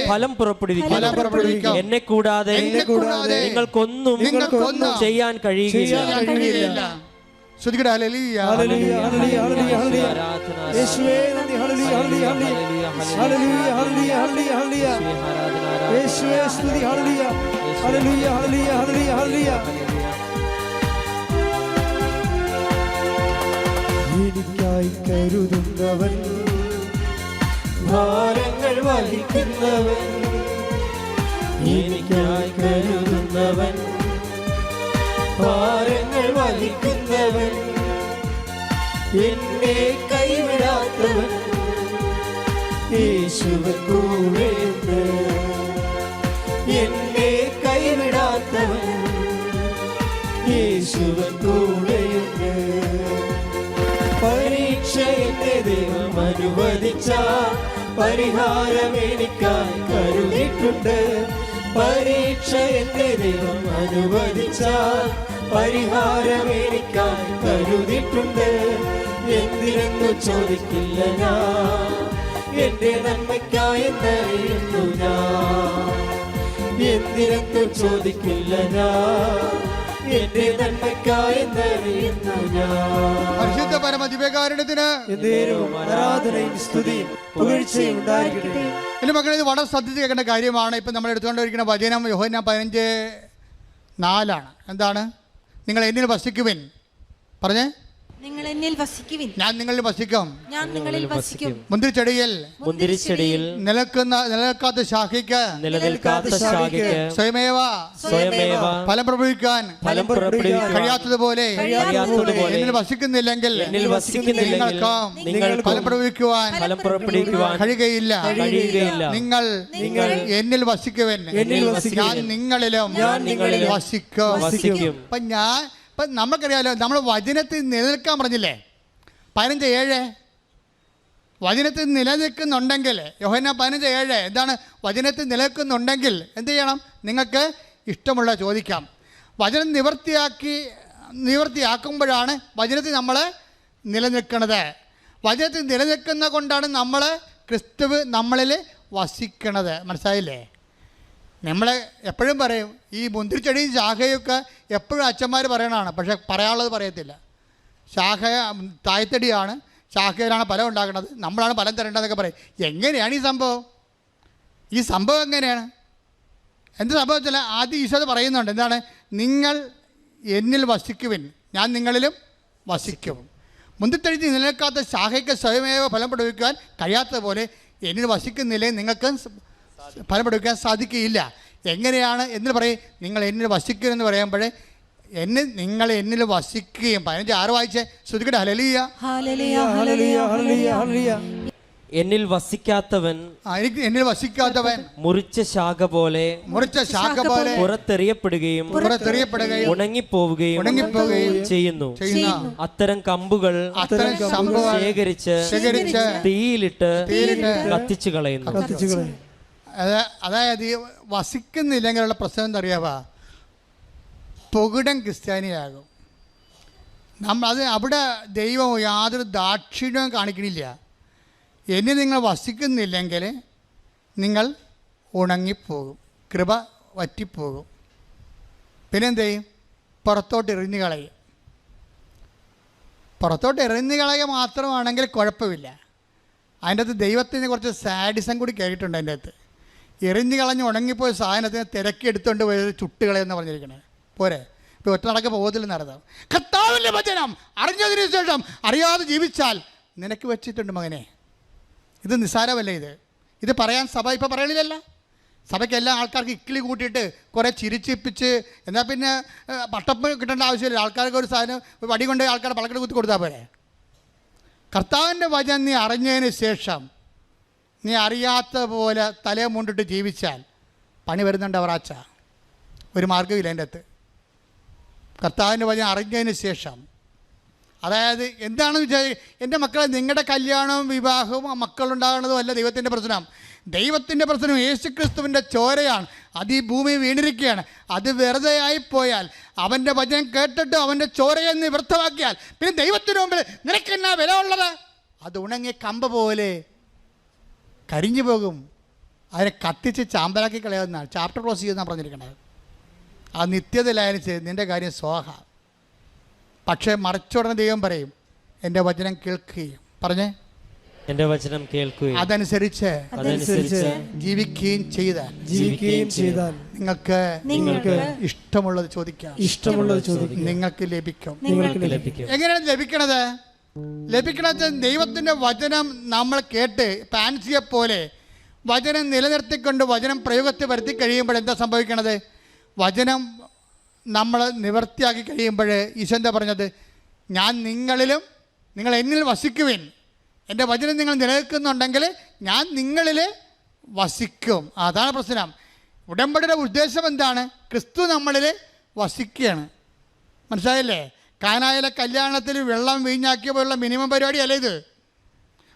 ഫലം പുറപ്പെടുവിക്കും. എന്നെ കൂടാതെ നിങ്ങൾക്കൊന്നും ചെയ്യാൻ കഴിയുകയില്ല. എനിക്കായി കരുതുന്നവൻ, ഭാരങ്ങൾ വഹിക്കുന്നവൻ, എനിക്കായി കരുതുന്നവൻ, ഭാരങ്ങൾ വഹിക്കുന്നവൻ, എന്നെ കൈവിടാത്തവൻ, യേശുവിൻ കൂടെയുണ്ട്. എന്നെ കൈവിടാത്തവൻ, യേശുവിൻ കൂടെയുണ്ട്. പരീക്ഷ എന്റെ ദൈവം അനുവദിച്ചാൽ പരിഹാരം എനിക്കായി കരുതിയിട്ടുണ്ട്. പരീക്ഷ എന്റെ ദൈവം അനുവദിച്ചാൽ പരിഹാരം എനിക്കായി കരുതിയിട്ടുണ്ട്. എന്തിനെന്നു ചോദിക്കില്ല ഞാൻ, എന്റെ നന്മയ്ക്കായെന്നറിയുന്നു ഞാൻ. എന്തിനെന്നു ചോദിക്കില്ല ഞാൻ, എന്റെ നന്മയ്ക്കായെന്നറിയുന്നു ഞാൻ. പരിശുദ്ധ പരമദിവ്യകാരുണ്യത്തിന് ആരാധനയും സ്തുതിയും പുകഴ്ചയും ഉണ്ടായിരിക്കട്ടെ. എൻ്റെ മക്കളെ, ഇത് വളരെ ശ്രദ്ധിച്ച് കേൾക്കേണ്ട കാര്യമാണ്. ഇപ്പം നമ്മൾ എടുത്തുകൊണ്ടിരിക്കുന്ന വചനം യോഹന്നാൻ 15:4 എന്താണ്? നിങ്ങൾ എന്നിൽ വസിക്കുവിൻ. പറഞ്ഞേ, നിങ്ങൾ എന്നിൽ വസിക്കുവിൻ, ഞാൻ നിങ്ങളിൽ വസിക്കും. ഞാൻ നിങ്ങളിൽ വസിക്കും. മുന്തിരിച്ചെടിയിൽ നിലനിൽക്കാത്ത ശാഖയ്ക്ക് സ്വയമേവ ഫലം പ്രഭവിക്കാൻ കഴിയാത്തതുപോലെ എന്നിൽ വസിക്കുന്നില്ലെങ്കിൽ നിങ്ങൾക്ക് ഫലം പ്രഭവിക്കുവാൻ കഴിയുകയില്ല. നിങ്ങൾ എന്നിൽ വസിക്കുവൻ, ഞാൻ നിങ്ങളിലും വസിക്കും. ഇപ്പം നമുക്കറിയാലോ, നമ്മൾ വചനത്തിൽ നിലനിൽക്കാൻ പറഞ്ഞില്ലേ? 15:7 വചനത്തിൽ നിലനിൽക്കുന്നുണ്ടെങ്കിൽ, യോഹന്നാൻ 15:7 എന്താണ്? വചനത്തിൽ നിലനിൽക്കുന്നുണ്ടെങ്കിൽ എന്ത് ചെയ്യണം? നിങ്ങൾക്ക് ഇഷ്ടമുള്ള ചോദിക്കാം. വചനം നിവർത്തിയാക്കുമ്പോഴാണ് വചനത്തിൽ നമ്മൾ നിലനിൽക്കുന്നത്. വചനത്തിൽ നിലനിൽക്കുന്ന കൊണ്ടാണ് നമ്മൾ ക്രിസ്തുവ് നമ്മളിൽ വസിക്കണത്. മനസ്സിലായില്ലേ? നമ്മൾ എപ്പോഴും പറയും ഈ മുന്തിരിച്ചെടിയും ശാഖയൊക്കെ എപ്പോഴും അച്ഛന്മാർ പറയണതാണ്, പക്ഷേ പറയാനുള്ളത് പറയത്തില്ല. ശാഖ തായ്തടിയാണ്, ശാഖയിലാണ് ഫലം ഉണ്ടാക്കുന്നത്, നമ്മളാണ് ഫലം തരേണ്ടതെന്നൊക്കെ പറയും. എങ്ങനെയാണ് ഈ സംഭവം എങ്ങനെയാണ്? എന്ത് സംഭവത്തില്ല? ആദ്യം ഈശോ പറയുന്നുണ്ട്, എന്താണ്? നിങ്ങൾ എന്നിൽ വസിക്കുവിൻ, ഞാൻ നിങ്ങളിലും വസിക്കും. മുന്തിരിച്ചെടി നിലനിൽക്കാത്ത ശാഖയ്ക്ക് സ്വയമേവ ഫലം പ്രയോഗിക്കുവാൻ കഴിയാത്തതുപോലെ എന്നിൽ വസിക്കുന്നില്ലേ നിങ്ങൾക്ക് ഫലം പ്രയോഗിക്കാൻ സാധിക്കുകയില്ല. എങ്ങനെയാണ് എന്ന് പറയും? നിങ്ങൾ എന്നിൽ വസിക്കുമെന്ന് പറയുമ്പോഴേ നിങ്ങൾ എന്നിൽ വസിക്കുകയും. 15:6 വായിച്ചേ, ശ്രുതിക്കട്ടെ. ഹല്ലേലൂയ, എന്നിൽ വസിക്കാത്തവൻ മുറിച്ച ശാഖ പോലെ പുറത്തെറിയപ്പെടുകയും ഉണങ്ങിപ്പോവുകയും ചെയ്യുന്നു. അത്തരം കമ്പുകൾ ശേഖരിച്ച് തീയിലിട്ട് കത്തിച്ചു കളയുന്നു. അതായത് വസിക്കുന്നില്ലെങ്കിലുള്ള പ്രശ്നം എന്താ അറിയാവാ? പൊകിടൻ ക്രിസ്ത്യാനിയാകും. അവിടെ ദൈവം യാതൊരു ദാക്ഷിണ്യവും കാണിക്കണില്ല. ഇനി നിങ്ങൾ വസിക്കുന്നില്ലെങ്കിൽ നിങ്ങൾ ഉണങ്ങിപ്പോകും, കൃപ വറ്റിപ്പോകും. പിന്നെന്ത് ചെയ്യും? പുറത്തോട്ട് എറിഞ്ഞു കളയും. പുറത്തോട്ട് എറിഞ്ഞു കളയുക മാത്രമാണെങ്കിൽ കുഴപ്പമില്ല. അതിൻ്റെ അകത്ത് ദൈവത്തിന് കുറച്ച് സാഡിസം കൂടി കേട്ടിട്ടുണ്ട്. അതിൻ്റെ അകത്ത് എറിഞ്ഞു കളഞ്ഞ് ഉണങ്ങിപ്പോയ സാധനത്തിന് തിരക്കി എടുത്തുകൊണ്ട് പോയത് ചുട്ടുകളയെന്ന് പറഞ്ഞിരിക്കണേ. പോരെ? ഇപ്പോൾ ഒറ്റ നടക്ക പോകത്തിൽ നടത്താം. കർത്താവിൻ്റെ വചനം അറിഞ്ഞതിന് ശേഷം അറിയാതെ ജീവിച്ചാൽ നിനക്ക് വെച്ചിട്ടുണ്ട് മകനെ. ഇത് നിസ്സാരമല്ല. ഇത് പറയാൻ സഭ ഇപ്പോൾ പറയണില്ലല്ല. സഭയ്ക്ക് എല്ലാ ആൾക്കാർക്ക് ഇക്കിളി കൂട്ടിയിട്ട് കുറേ ചിരിച്ചിപ്പിച്ച് എന്നാൽ പിന്നെ പട്ടപ്പ് കിട്ടേണ്ട ആവശ്യമില്ല. ആൾക്കാർക്ക് ഒരു സാധനം വടി കൊണ്ട് ആൾക്കാർ പളക്കെട്ട് കുത്തി കൊടുത്താൽ പോരെ. കർത്താവിൻ്റെ വചനം നീ അറിഞ്ഞതിന് ശേഷം നീ അറിയാത്ത പോലെ തലയെ മുണ്ടിട്ട് ജീവിച്ചാൽ പണി വരുന്നുണ്ട് അവറാച്ച. ഒരു മാർഗ്ഗമില്ല അതിൻ്റെ അകത്ത്. കർത്താവിൻ്റെ വചനം അറിഞ്ഞതിന് ശേഷം, അതായത് എന്താണെന്ന് വിചാരിക്കുക, എൻ്റെ മക്കളെ, നിങ്ങളുടെ കല്യാണവും വിവാഹവും മക്കളുണ്ടാകുന്നതും അല്ല ദൈവത്തിൻ്റെ പ്രശ്നം. ദൈവത്തിൻ്റെ പ്രശ്നം യേശുക്രിസ്തുവിൻ്റെ ചോരയാണ്. അത് ഈ ഭൂമി വീണിരിക്കുകയാണ്. അത് വെറുതെ ആയിപ്പോയാൽ, അവൻ്റെ വചനം കേട്ടിട്ട് അവൻ്റെ ചോരയെ നിവൃത്തമാക്കിയാൽ പിന്നെ ദൈവത്തിന് മുമ്പിൽ നിനക്കെന്നാ വില ഉള്ളത്? അത് ഉണങ്ങിയ കമ്പ് പോലെ കരിഞ്ഞു പോകും. അതിനെ കത്തിച്ച് ചാമ്പലാക്കി കളയാവുന്നതാണ്. ചാപ്റ്റർ ക്ലോസ് ചെയ്യുന്നതാണ് പറഞ്ഞിരിക്കുന്നത്. ആ നിത്യതയിലായാലും നിൻ്റെ കാര്യം സ്വാഹ. പക്ഷേ മറിച്ചുടനെ ദൈവം പറയും, എൻ്റെ വചനം കേൾക്കുകയും പറഞ്ഞേ എൻ്റെ വചനം കേൾക്കുകയും അതനുസരിച്ച് ജീവിക്കുകയും ചെയ്താൽ നിങ്ങൾക്ക് ഇഷ്ടമുള്ളത് ചോദിക്കാം, നിങ്ങൾക്ക് ലഭിക്കും. എങ്ങനെയാണ് ലഭിക്കണത്? ദൈവത്തിൻ്റെ വചനം നമ്മൾ കേട്ട് ഫാൻസിയെ പോലെ വചനം നിലനിർത്തിക്കൊണ്ട് വചനം പ്രയോഗത്തിൽ വരുത്തി കഴിയുമ്പോൾ എന്താ സംഭവിക്കണത്? വചനം നമ്മൾ നിവർത്തിയാക്കി കഴിയുമ്പോൾ ഈശോ എന്താ പറഞ്ഞത്? ഞാൻ നിങ്ങളിലും നിങ്ങൾ എന്നിൽ വസിക്കുവിൻ. എൻ്റെ വചനം നിങ്ങൾ നിലനിൽക്കുന്നുണ്ടെങ്കിൽ ഞാൻ നിങ്ങളിൽ വസിക്കും. അതാണ് പ്രശ്നം. ഉടമ്പടിയുടെ ഉദ്ദേശം എന്താണ്? ക്രിസ്തു നമ്മളിൽ വസിക്കുകയാണ്. മനസ്സിലായില്ലേ? കാനായിലെ കല്യാണത്തിൽ വെള്ളം വീഞ്ഞാക്കിയ പോലുള്ള മിനിമം പരിപാടിയല്ല ഇത്.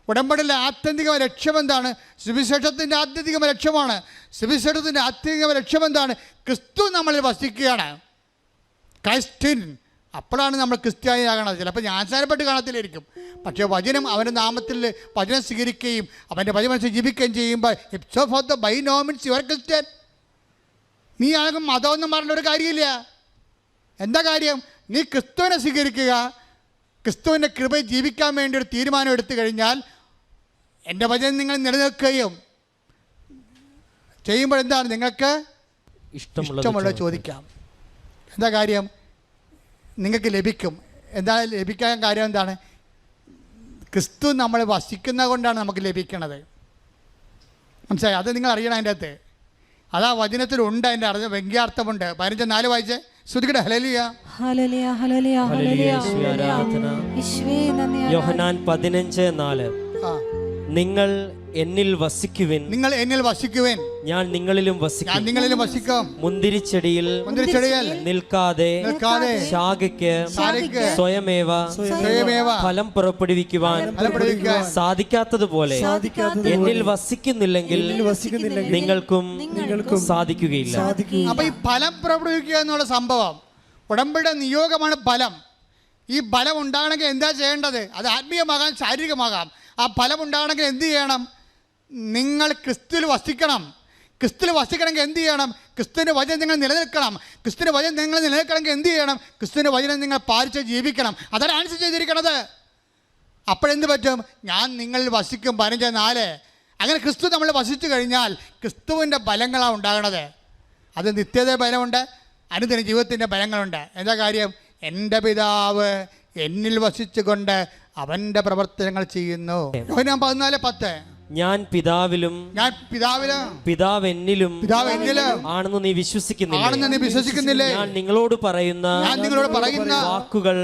ഉടമ്പടിയിലെ ആത്യന്തിക ലക്ഷ്യം എന്താണ്? സുവിശേഷത്തിൻ്റെ ആത്യന്തിക ലക്ഷ്യമാണ്. സുവിശേഷത്തിൻ്റെ ആത്യന്തിക ലക്ഷ്യം എന്താണ്? ക്രിസ്തു നമ്മളിൽ വസിക്കുകയാണ്. ക്രൈസ്റ്റിൻ. അപ്പോഴാണ് നമ്മൾ ക്രിസ്ത്യാനിയാകണത്. ചിലപ്പോൾ ജ്ഞാനസ്നാനപ്പെട്ട് കാണത്തിലായിരിക്കും, പക്ഷേ വചനം അവൻ്റെ നാമത്തിൽ വചനം സ്വീകരിക്കുകയും അവൻ്റെ വചനം ജീവിക്കുകയും ചെയ്യുമ്പോൾ it's of the by no means your Christian. നീ ആകും മതമൊന്നും പറഞ്ഞ ഒരു കാര്യമില്ല. എന്താ കാര്യം? നീ ക്രിസ്തുവിനെ സ്വീകരിക്കുക, ക്രിസ്തുവിൻ്റെ കൃപ ജീവിക്കാൻ വേണ്ടി ഒരു തീരുമാനം എടുത്തു കഴിഞ്ഞാൽ എൻ്റെ വചനം നിങ്ങൾ നിലനിൽക്കുകയും ചെയ്യുമ്പോൾ എന്താണ്? നിങ്ങൾക്ക് ഇഷ്ടമുള്ളത് ചോദിക്കാം. എന്താ കാര്യം? നിങ്ങൾക്ക് ലഭിക്കും. എന്താണ് ലഭിക്കാൻ കാര്യം എന്താണ്? ക്രിസ്തു നമ്മൾ വസിക്കുന്നത് കൊണ്ടാണ് നമുക്ക് ലഭിക്കണത്. മനസ്സിലായി? അത് നിങ്ങൾ അറിയണം. അതിൻ്റെ അകത്ത് അതാ വചനത്തിലുണ്ട്, അതിൻ്റെ അർത്ഥം വ്യംഗ്യാർത്ഥമുണ്ട്. 15:4 വായിച്ചേ. ശ്രുതികട ഹല്ലേലൂയ. ഹല്ലേലൂയ ഹല്ലേലൂയ ഹല്ലേലൂയ ആരാധന. യേശുവേ നന്ദി. യോഹന്നാൻ 15:4 നിങ്ങൾ എന്നിൽ വസിക്കുവിൻ, നിങ്ങൾ എന്നിൽ വസിക്കുവിൻ, ഞാൻ നിങ്ങളിലും ഞാൻ നിങ്ങളിലും വസിക്കും. മുന്തിരിച്ചെടിയിൽ നിൽക്കാതെ ശാഖയ്ക്ക് സ്വയമേവ ഫലം പുറപ്പെടുവിക്കുവാൻ സാധിക്കാത്തതുപോലെ എന്നിൽ വസിക്കുന്നില്ലെങ്കിൽ നിങ്ങൾക്കും സാധിക്കുകയില്ല. അപ്പൊ ഈ ഫലം പുറപ്പെടുവിക്കുക എന്നുള്ള സംഭവം ഉടമ്പടിയുടെ നിയോഗമാണ് ഫലം. ഈ ഫലം ഉണ്ടാകണമെങ്കിൽ എന്താ ചെയ്യേണ്ടത്? അത് ആത്മീയമാകാം, ശാരീരികമാകാം. ആ ഫലം ഉണ്ടാകണമെങ്കിൽ എന്ത് ചെയ്യണം? നിങ്ങൾ ക്രിസ്തുവിൽ വസിക്കണം. ക്രിസ്തുവിൽ വസിക്കണമെങ്കിൽ എന്ത് ചെയ്യണം? ക്രിസ്തുവിൻ്റെ വചനം നിങ്ങൾ നിലനിൽക്കണം. ക്രിസ്തുവിൻ്റെ വചനം നിങ്ങൾ നിലനിൽക്കണമെങ്കിൽ എന്ത് ചെയ്യണം? ക്രിസ്തുവിൻ്റെ വചനം നിങ്ങൾ പാലിച്ച് ജീവിക്കണം. അതാണ് ആൻസർ ചെയ്തിരിക്കണത്. അപ്പോഴെന്ത് പറ്റും? ഞാൻ നിങ്ങളിൽ വസിക്കും. 15:4. അങ്ങനെ ക്രിസ്തു നമ്മൾ വസിച്ചു കഴിഞ്ഞാൽ ക്രിസ്തുവിൻ്റെ ഫലങ്ങളാണ് ഉണ്ടാകണത്. അത് നിത്യത ഫലമുണ്ട്, അനുദിന ജീവിതത്തിൻ്റെ ഫലങ്ങളുണ്ട്. എന്താ കാര്യം? എൻ്റെ പിതാവ് എന്നിൽ വസിച്ചുകൊണ്ട് അവൻ്റെ പ്രവർത്തനങ്ങൾ ചെയ്യുന്നു. യോഹന്നാൻ 14:10 ഞാൻ പിതാവിലും പിതാവ് എന്നിലും ആണെന്ന് നീ വിശ്വസിക്കുന്നില്ലേ? ഞാൻ നിങ്ങളോട് പറയുന്ന വാക്കുകൾ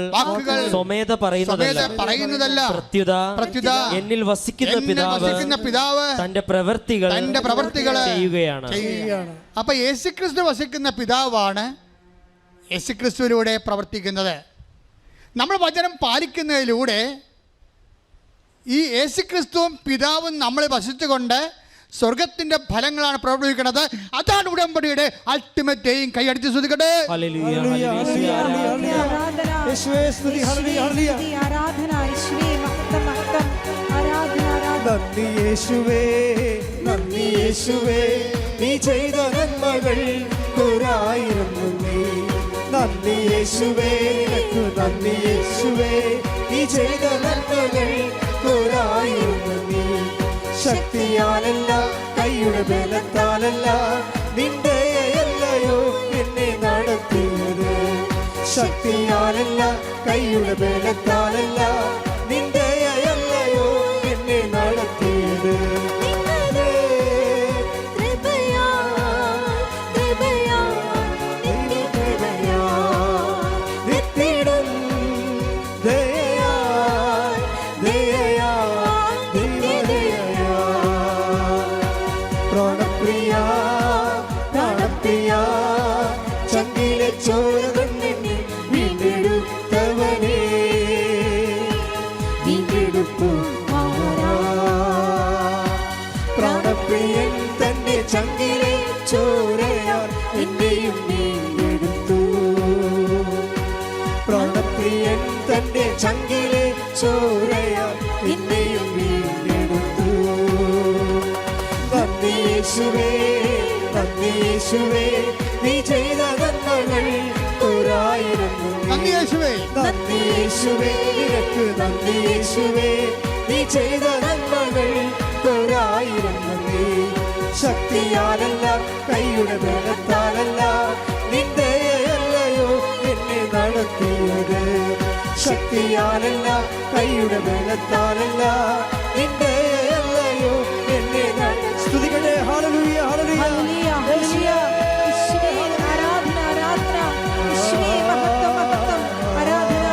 സ്വമേധ പറയുന്നതല്ല, പ്രത്യുത എന്നിൽ വസിക്കുന്ന പിതാവ് തന്റെ പ്രവൃത്തികൾ ചെയ്യുകയാണ്. അപ്പൊ യേശുക്രിസ്തു വസിക്കുന്ന പിതാവാണ് യേശുക്രിസ്തുവിലൂടെ പ്രവർത്തിക്കുന്നത്. നമ്മൾ വചനം പാലിക്കുന്നതിലൂടെ ഈ യേശുക്രിസ്തുവും പിതാവും നമ്മൾ വസിച്ചുകൊണ്ട് സ്വർഗത്തിന്റെ ഫലങ്ങളാണ് പ്രവർത്തിക്കുന്നത്. അതാണ് ഉടമ്പടിയുടെ അൾട്ടിമേറ്റ് എയിം. കൈയടിച്ച് ശ്രദ്ധിക്കട്ടെ. നന്ദി യേശുവേ, നീ ചെയ്ത നന്മകൾ ഒരായിരം നന്ദി. നന്ദി യേശുവേ, നന്ദി യേശുവേ, നീ ചെയ്ത നന്മകൾ ഒരായിരം നന്ദി. ശക്തിയാലല്ല, കൈയുടെ ബലത്താലല്ല, നിന്റെ അല്ലയോ എന്നെ നടത്തിയത്. ശക്തിയാലല്ല, കൈയുടെ ബലത്താലല്ല, നിന്റെ അല്ലയോ എന്നെ നടത്തിയത്. ചങ്കിലെ ചോരയാൽ എന്നെയും വീണ്ടെടുത്തു. പ്രാണപ്രിയൻ തന്റെ ചങ്കിലെ ചോരയാൽ എന്നെയും വീണ്ടെടുത്തു. നന്ദി യേശുവേ, നന്ദി യേശുവേ, നീ ചെയ്ത നന്മകൾ ഒരായിരം നന്ദി. നന്ദി യേശുവേ, നിനക്ക് നന്ദി യേശുവേ, നീ ചെയ്ത നന്മകൾ ഒരായിരം നന്ദി. ശക്തിയാലല്ല, കൈയുടെ ബലത്താലല്ല, നിന്റെ അല്ലയോ എന്നെ നടത്തിയത്. ശക്തിയാലല്ല, കൈയുടെ ബലത്താലല്ല, നിന്റെ അല്ലയോ എന്നെ സ്തുതികളെ. ഹല്ലേലൂയ ഹല്ലേലൂയ ഹല്ലേലൂയ. യേശുവേ ആരാധന ആരാധന. യേശുവേ മഹത്വം മഹത്വം ആരാധന.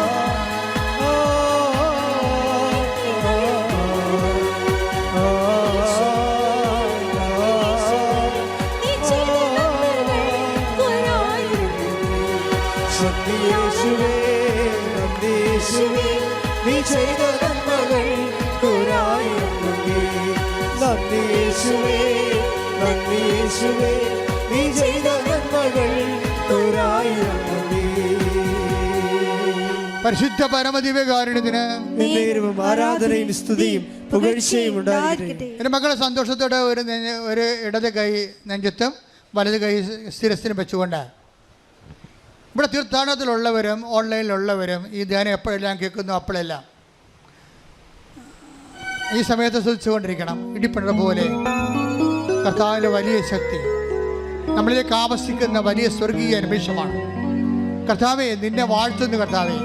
നീ ചെയ്ത നന്മകൾ ഒരായിരം നന്ദി. നന്ദി യേശുവേ, നന്ദി യേശുവേ, നീ ചെയ്ത നന്മകൾ ഒരായിരം നന്ദി. പരിശുദ്ധ പരമദിവ്യകാരുണ്യത്തിന് ആരാധനയും സ്തുതിയും പുകഴ്ചയും ഉണ്ടാകട്ടെ. എൻ്റെ മക്കളെ സന്തോഷത്തോടെ ഒരു ഇടത് കൈ നെഞ്ചത്തും വലത് കൈ ശിരസ്സിനും വെച്ചുകൊണ്ട് ഇവിടെ തീർത്ഥാടനത്തിലുള്ളവരും ഓൺലൈനിലുള്ളവരും ഈ ധ്യാനം എപ്പോഴെല്ലാം കേൾക്കുന്നു അപ്പോഴെല്ലാം ഈ സമയത്ത് ശ്രദ്ധിച്ചുകൊണ്ടിരിക്കണം. ഇടിപ്പണ പോലെ കർത്താവിൻ്റെ വലിയ ശക്തി നമ്മളിലേക്ക് ആവശ്യിക്കുന്ന വലിയ സ്വർഗീയ നിമിഷമാണ്. കർത്താവേ, നിന്നെ വാഴ്ത്തുന്നു. കർത്താവേ,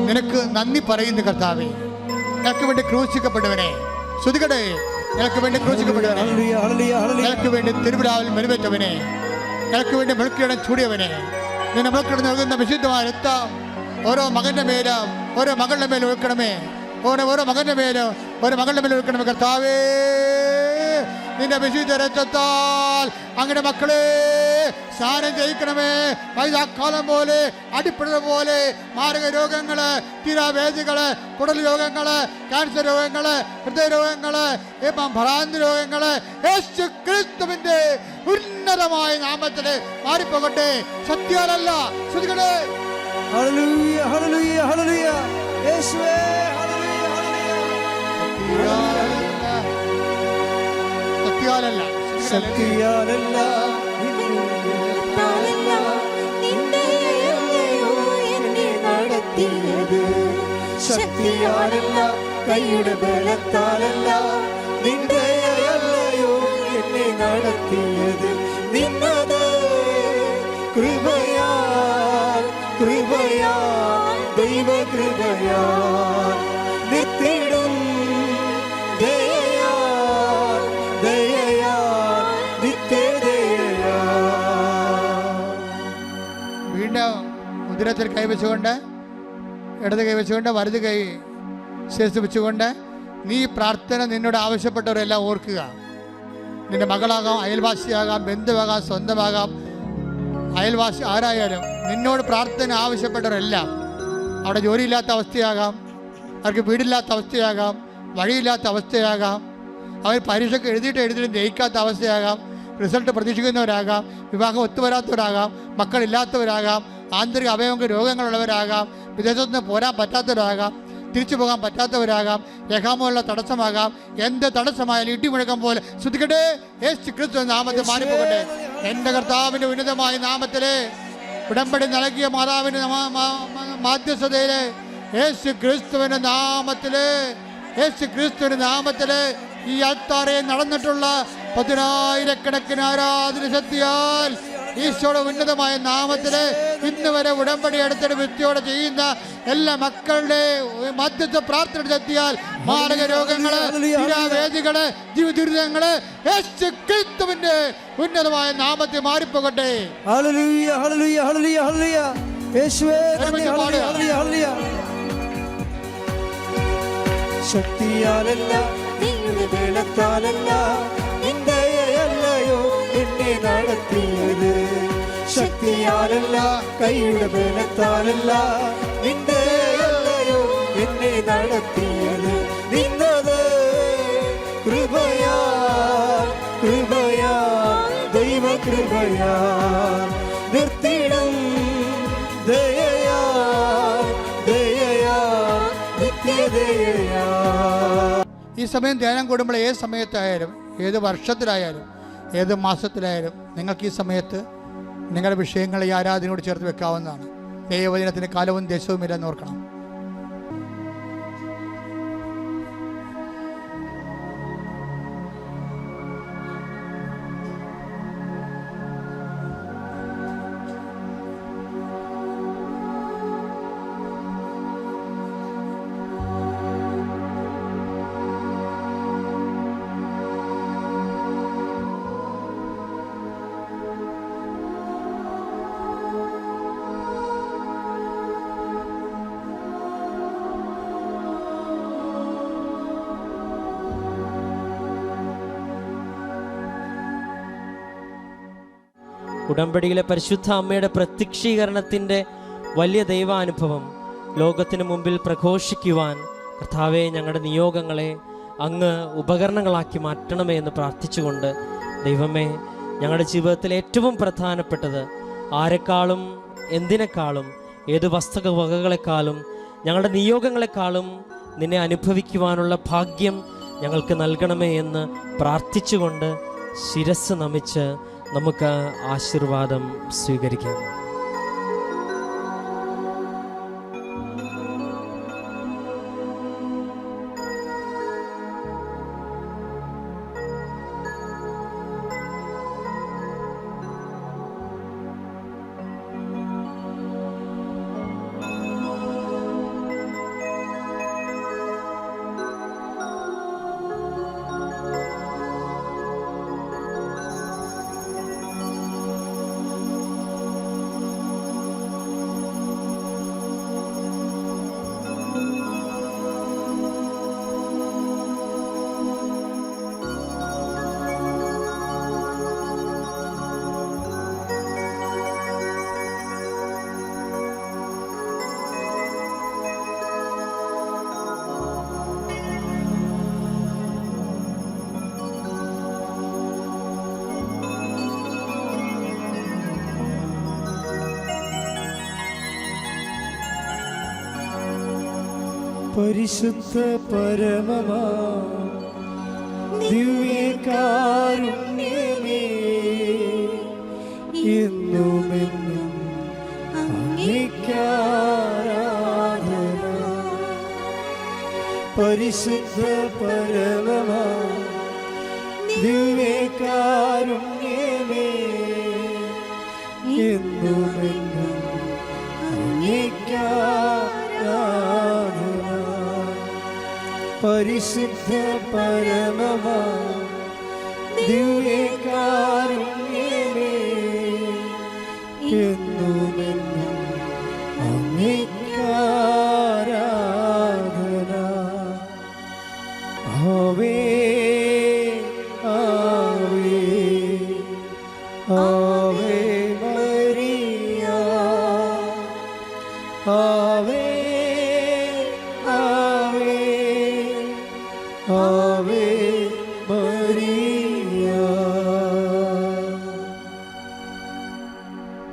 നിനക്ക് നന്ദി പറയുന്നു കർത്താവേ. നിനക്ക് വേണ്ടി ക്രൂശിക്കപ്പെടുവനെ ശ്രുതികടേ, നിനക്ക് വേണ്ടി ക്രൂശിക്കപ്പെടുവനെ, നിനക്ക് വേണ്ടി തിരുവിടാവിൽ മെരുവേറ്റവനെ, നിനക്ക് വേണ്ടി മെഴുക്കിടം ചൂടിയവനെ, നിന്നെ മെഴുക്കിടം നൽകുന്ന വിശുദ്ധമായ രക്തം ഓരോ മകൻ്റെ മേലും ഓരോ മകളുടെ മേലും ഒഴുക്കണമേ. ഓരോ മകൻ്റെ മേലും ഓരോ മകളുടെ മേലും ഒഴുക്കണമേ കർത്താവേ. നിന്റെ വിശുദ്ധ രക്തത്താൽ അങ്ങനെ മക്കളെ സ്നാനം ചെയ്യിക്കണമേ. വൈദാക്കാലം പോലെ അടിപ്പെടുന്ന പോലെ മാരക രോഗങ്ങള്, തീരാവേദികള്, കുടൽ രോഗങ്ങള്, ക്യാൻസർ രോഗങ്ങള്, ഹൃദയരോഗങ്ങള്, ഭ്രാന്തി രോഗങ്ങള് യേശു ക്രിസ്തുവിന്റെ ഉന്നതമായ നാമത്തില് മാറിപ്പോകട്ടെ. സത്യാലല്ല ശ്രുതികളെ. ഹല്ലേലൂയ ഹല്ലേലൂയ ഹല്ലേലൂയ യേശുവേ ഹല്ലേലൂയ ഹല്ലേലൂയ. സത്യാലല്ല ശക്തിയാലല്ല എന്നെ നടത്തിയത്, ശക്തിയാലല്ല കൈയുടെ ബലത്താലല്ല നിന്റെയല്ലയോ എന്നെ നടത്തിയത്. നിന്നത് കൃപയാൽ കൃപയാൽ ദൈവകൃപയാൽ നിത്യടും ദയയാൽ ദയയാൽ നിത്യദയയാൽ. വീണ്ടും ഉദരത്തിൽ കൈവച്ചുകൊണ്ട് ഇടത് കൈവച്ചുകൊണ്ട് വലത് കൈ ശേഷം വെച്ചുകൊണ്ട് നീ പ്രാർത്ഥന നിന്നോട് ആവശ്യപ്പെട്ടവരെല്ലാം ഓർക്കുക. നിന്റെ മകളാകാം, അയൽവാസിയാകാം, ബന്ധുവാകാം, സ്വന്തമാകാം, അയൽവാസി ആരായാലും നിന്നോട് പ്രാർത്ഥന ആവശ്യപ്പെട്ടവരെല്ലാം, അവിടെ ജോലിയില്ലാത്ത അവസ്ഥയാകാം, അവർക്ക് വീടില്ലാത്ത അവസ്ഥയാകാം, വഴിയില്ലാത്ത അവസ്ഥയാകാം, അവർ പരീക്ഷയ്ക്ക് എഴുതിയിട്ട് ജയിക്കാത്ത അവസ്ഥയാകാം, റിസൾട്ട് പ്രതീക്ഷിക്കുന്നവരാകാം, വിവാഹം ഒത്തുവരാത്തവരാകാം, മക്കളില്ലാത്തവരാകാം, ആന്തരിക അവയവങ്ങൾ രോഗങ്ങളുള്ളവരാകാം, വിദേശത്ത് നിന്ന് പോരാൻ പറ്റാത്തവരാകാം, തിരിച്ചു പോകാൻ പറ്റാത്തവരാകാം, രേഖാമൂലമുള്ള തടസ്സമാകാം. എന്ത് തടസ്സമായാലും ഇടിമുഴക്കം പോലെ ശ്രുതിക്കട്ടെ. യേശു ക്രിസ്തു നാമത്തിൽ മാറിപ്പോകട്ടെ. എൻ്റെ കർത്താവിൻ്റെ ഉന്നതമായ നാമത്തിലെ ഉടമ്പടി നൽകിയ മാതാവിൻ്റെ മാധ്യസ്ഥതയിലെ യേശു ക്രിസ്തുവിൻ്റെ നാമത്തില്, യേശു ക്രിസ്തുവിൻ്റെ നാമത്തില് ഈ അൾത്താറയിൽ നടന്നിട്ടുള്ള 10,000 ആരാധന ശക്തിയാൽ ഈശോയുടെ ഉന്നതമായ നാമത്തില് ഇന്ന് വരെ ഉടമ്പടി എടുത്തിട്ട് വ്യക്തിയോടെ ചെയ്യുന്ന എല്ലാ മക്കളുടെ മധ്യസ്ഥ പ്രാർത്ഥന ശക്തിയാൽ മാരക രോഗങ്ങള്, വേദികള്, ജീവിതങ്ങള് യേശു ക്രിസ്തുവിന്റെ ഉന്നതമായ നാമത്തിൽ മാറിപ്പോകട്ടെ. ഹല്ലേലൂയ ഹല്ലേലൂയ ഹല്ലേലൂയ ഹല്ലേലൂയ യേശുവേ ഹല്ലേലൂയ ഹല്ലേലൂയ. ശക്തിയാലല്ല നിന്റെ ബലത്താലല്ല നിന്റെയല്ലയോ എന്നെ നടത്തിയത്. ശക്തിയാലല്ല കൈയുടെ ബലത്താലല്ല നിന്റെയല്ലയോ എന്നെ നടത്തിയത്. നിന്നത് കൃപയാൽ കൃപയാൽ ദൈവകൃപയാൽ നിർത്തിടും ദയയാൽ ദയയാൽ നിത്യദയയാൽ. ഈ സമയം ധ്യാനം കൂടുമ്പോൾ ഏത് സമയത്തായാലും, ഏത് വർഷത്തിലായാലും, ഏത് മാസത്തിലായാലും നിങ്ങൾക്ക് ഈ സമയത്ത് നിങ്ങളുടെ വിഷയങ്ങളെ ഈ ആരാധനയോട് ചേർത്ത് വെക്കാവുന്നതാണ്. ദൈവവചനത്തിന് കാലവും ദേശവും ഇല്ലെന്ന് ഓർക്കണം. ഉടമ്പടിയിലെ പരിശുദ്ധ അമ്മയുടെ പ്രത്യക്ഷീകരണത്തിൻ്റെ വലിയ ദൈവാനുഭവം ലോകത്തിന് മുമ്പിൽ പ്രഘോഷിക്കുവാൻ കർത്താവെ ഞങ്ങളുടെ നിയോഗങ്ങളെ അങ്ങ് ഉപകരണങ്ങളാക്കി മാറ്റണമേ എന്ന് പ്രാർത്ഥിച്ചുകൊണ്ട്, ദൈവമേ, ഞങ്ങളുടെ ജീവിതത്തിൽ ഏറ്റവും പ്രധാനപ്പെട്ടത് ആരെക്കാളും എന്തിനേക്കാളും ഏത് വസ്തുവകകളെക്കാളും ഞങ്ങളുടെ നിയോഗങ്ങളെക്കാളും നിന്നെ അനുഭവിക്കുവാനുള്ള ഭാഗ്യം ഞങ്ങൾക്ക് നൽകണമേ എന്ന് പ്രാർത്ഥിച്ചുകൊണ്ട് ശിരസ് നമിച്ച് നമുക്ക് ആശീർവാദം സ്വീകരിക്കാം. പരിശുദ്ധ പരമമാ ദിവ്യകാരുണ്യമേ എന്നുമെന്നും അങ്ങേക്കാരാധന. പരിശുദ്ധ പരമമാ ദിവ്യകാരുണ്യമേ എന്നുമെന്നും അങ്ങേക്കാരാധന. പരിശുദ്ധ പരമമാ ദിവ്യകാരുണ്യമേ എന്നുമെന്നും അങ്ങേക്കാരാധന. ആവേ ആവേ ആവേ മരിയ. ആവേ ആവേ ആവേ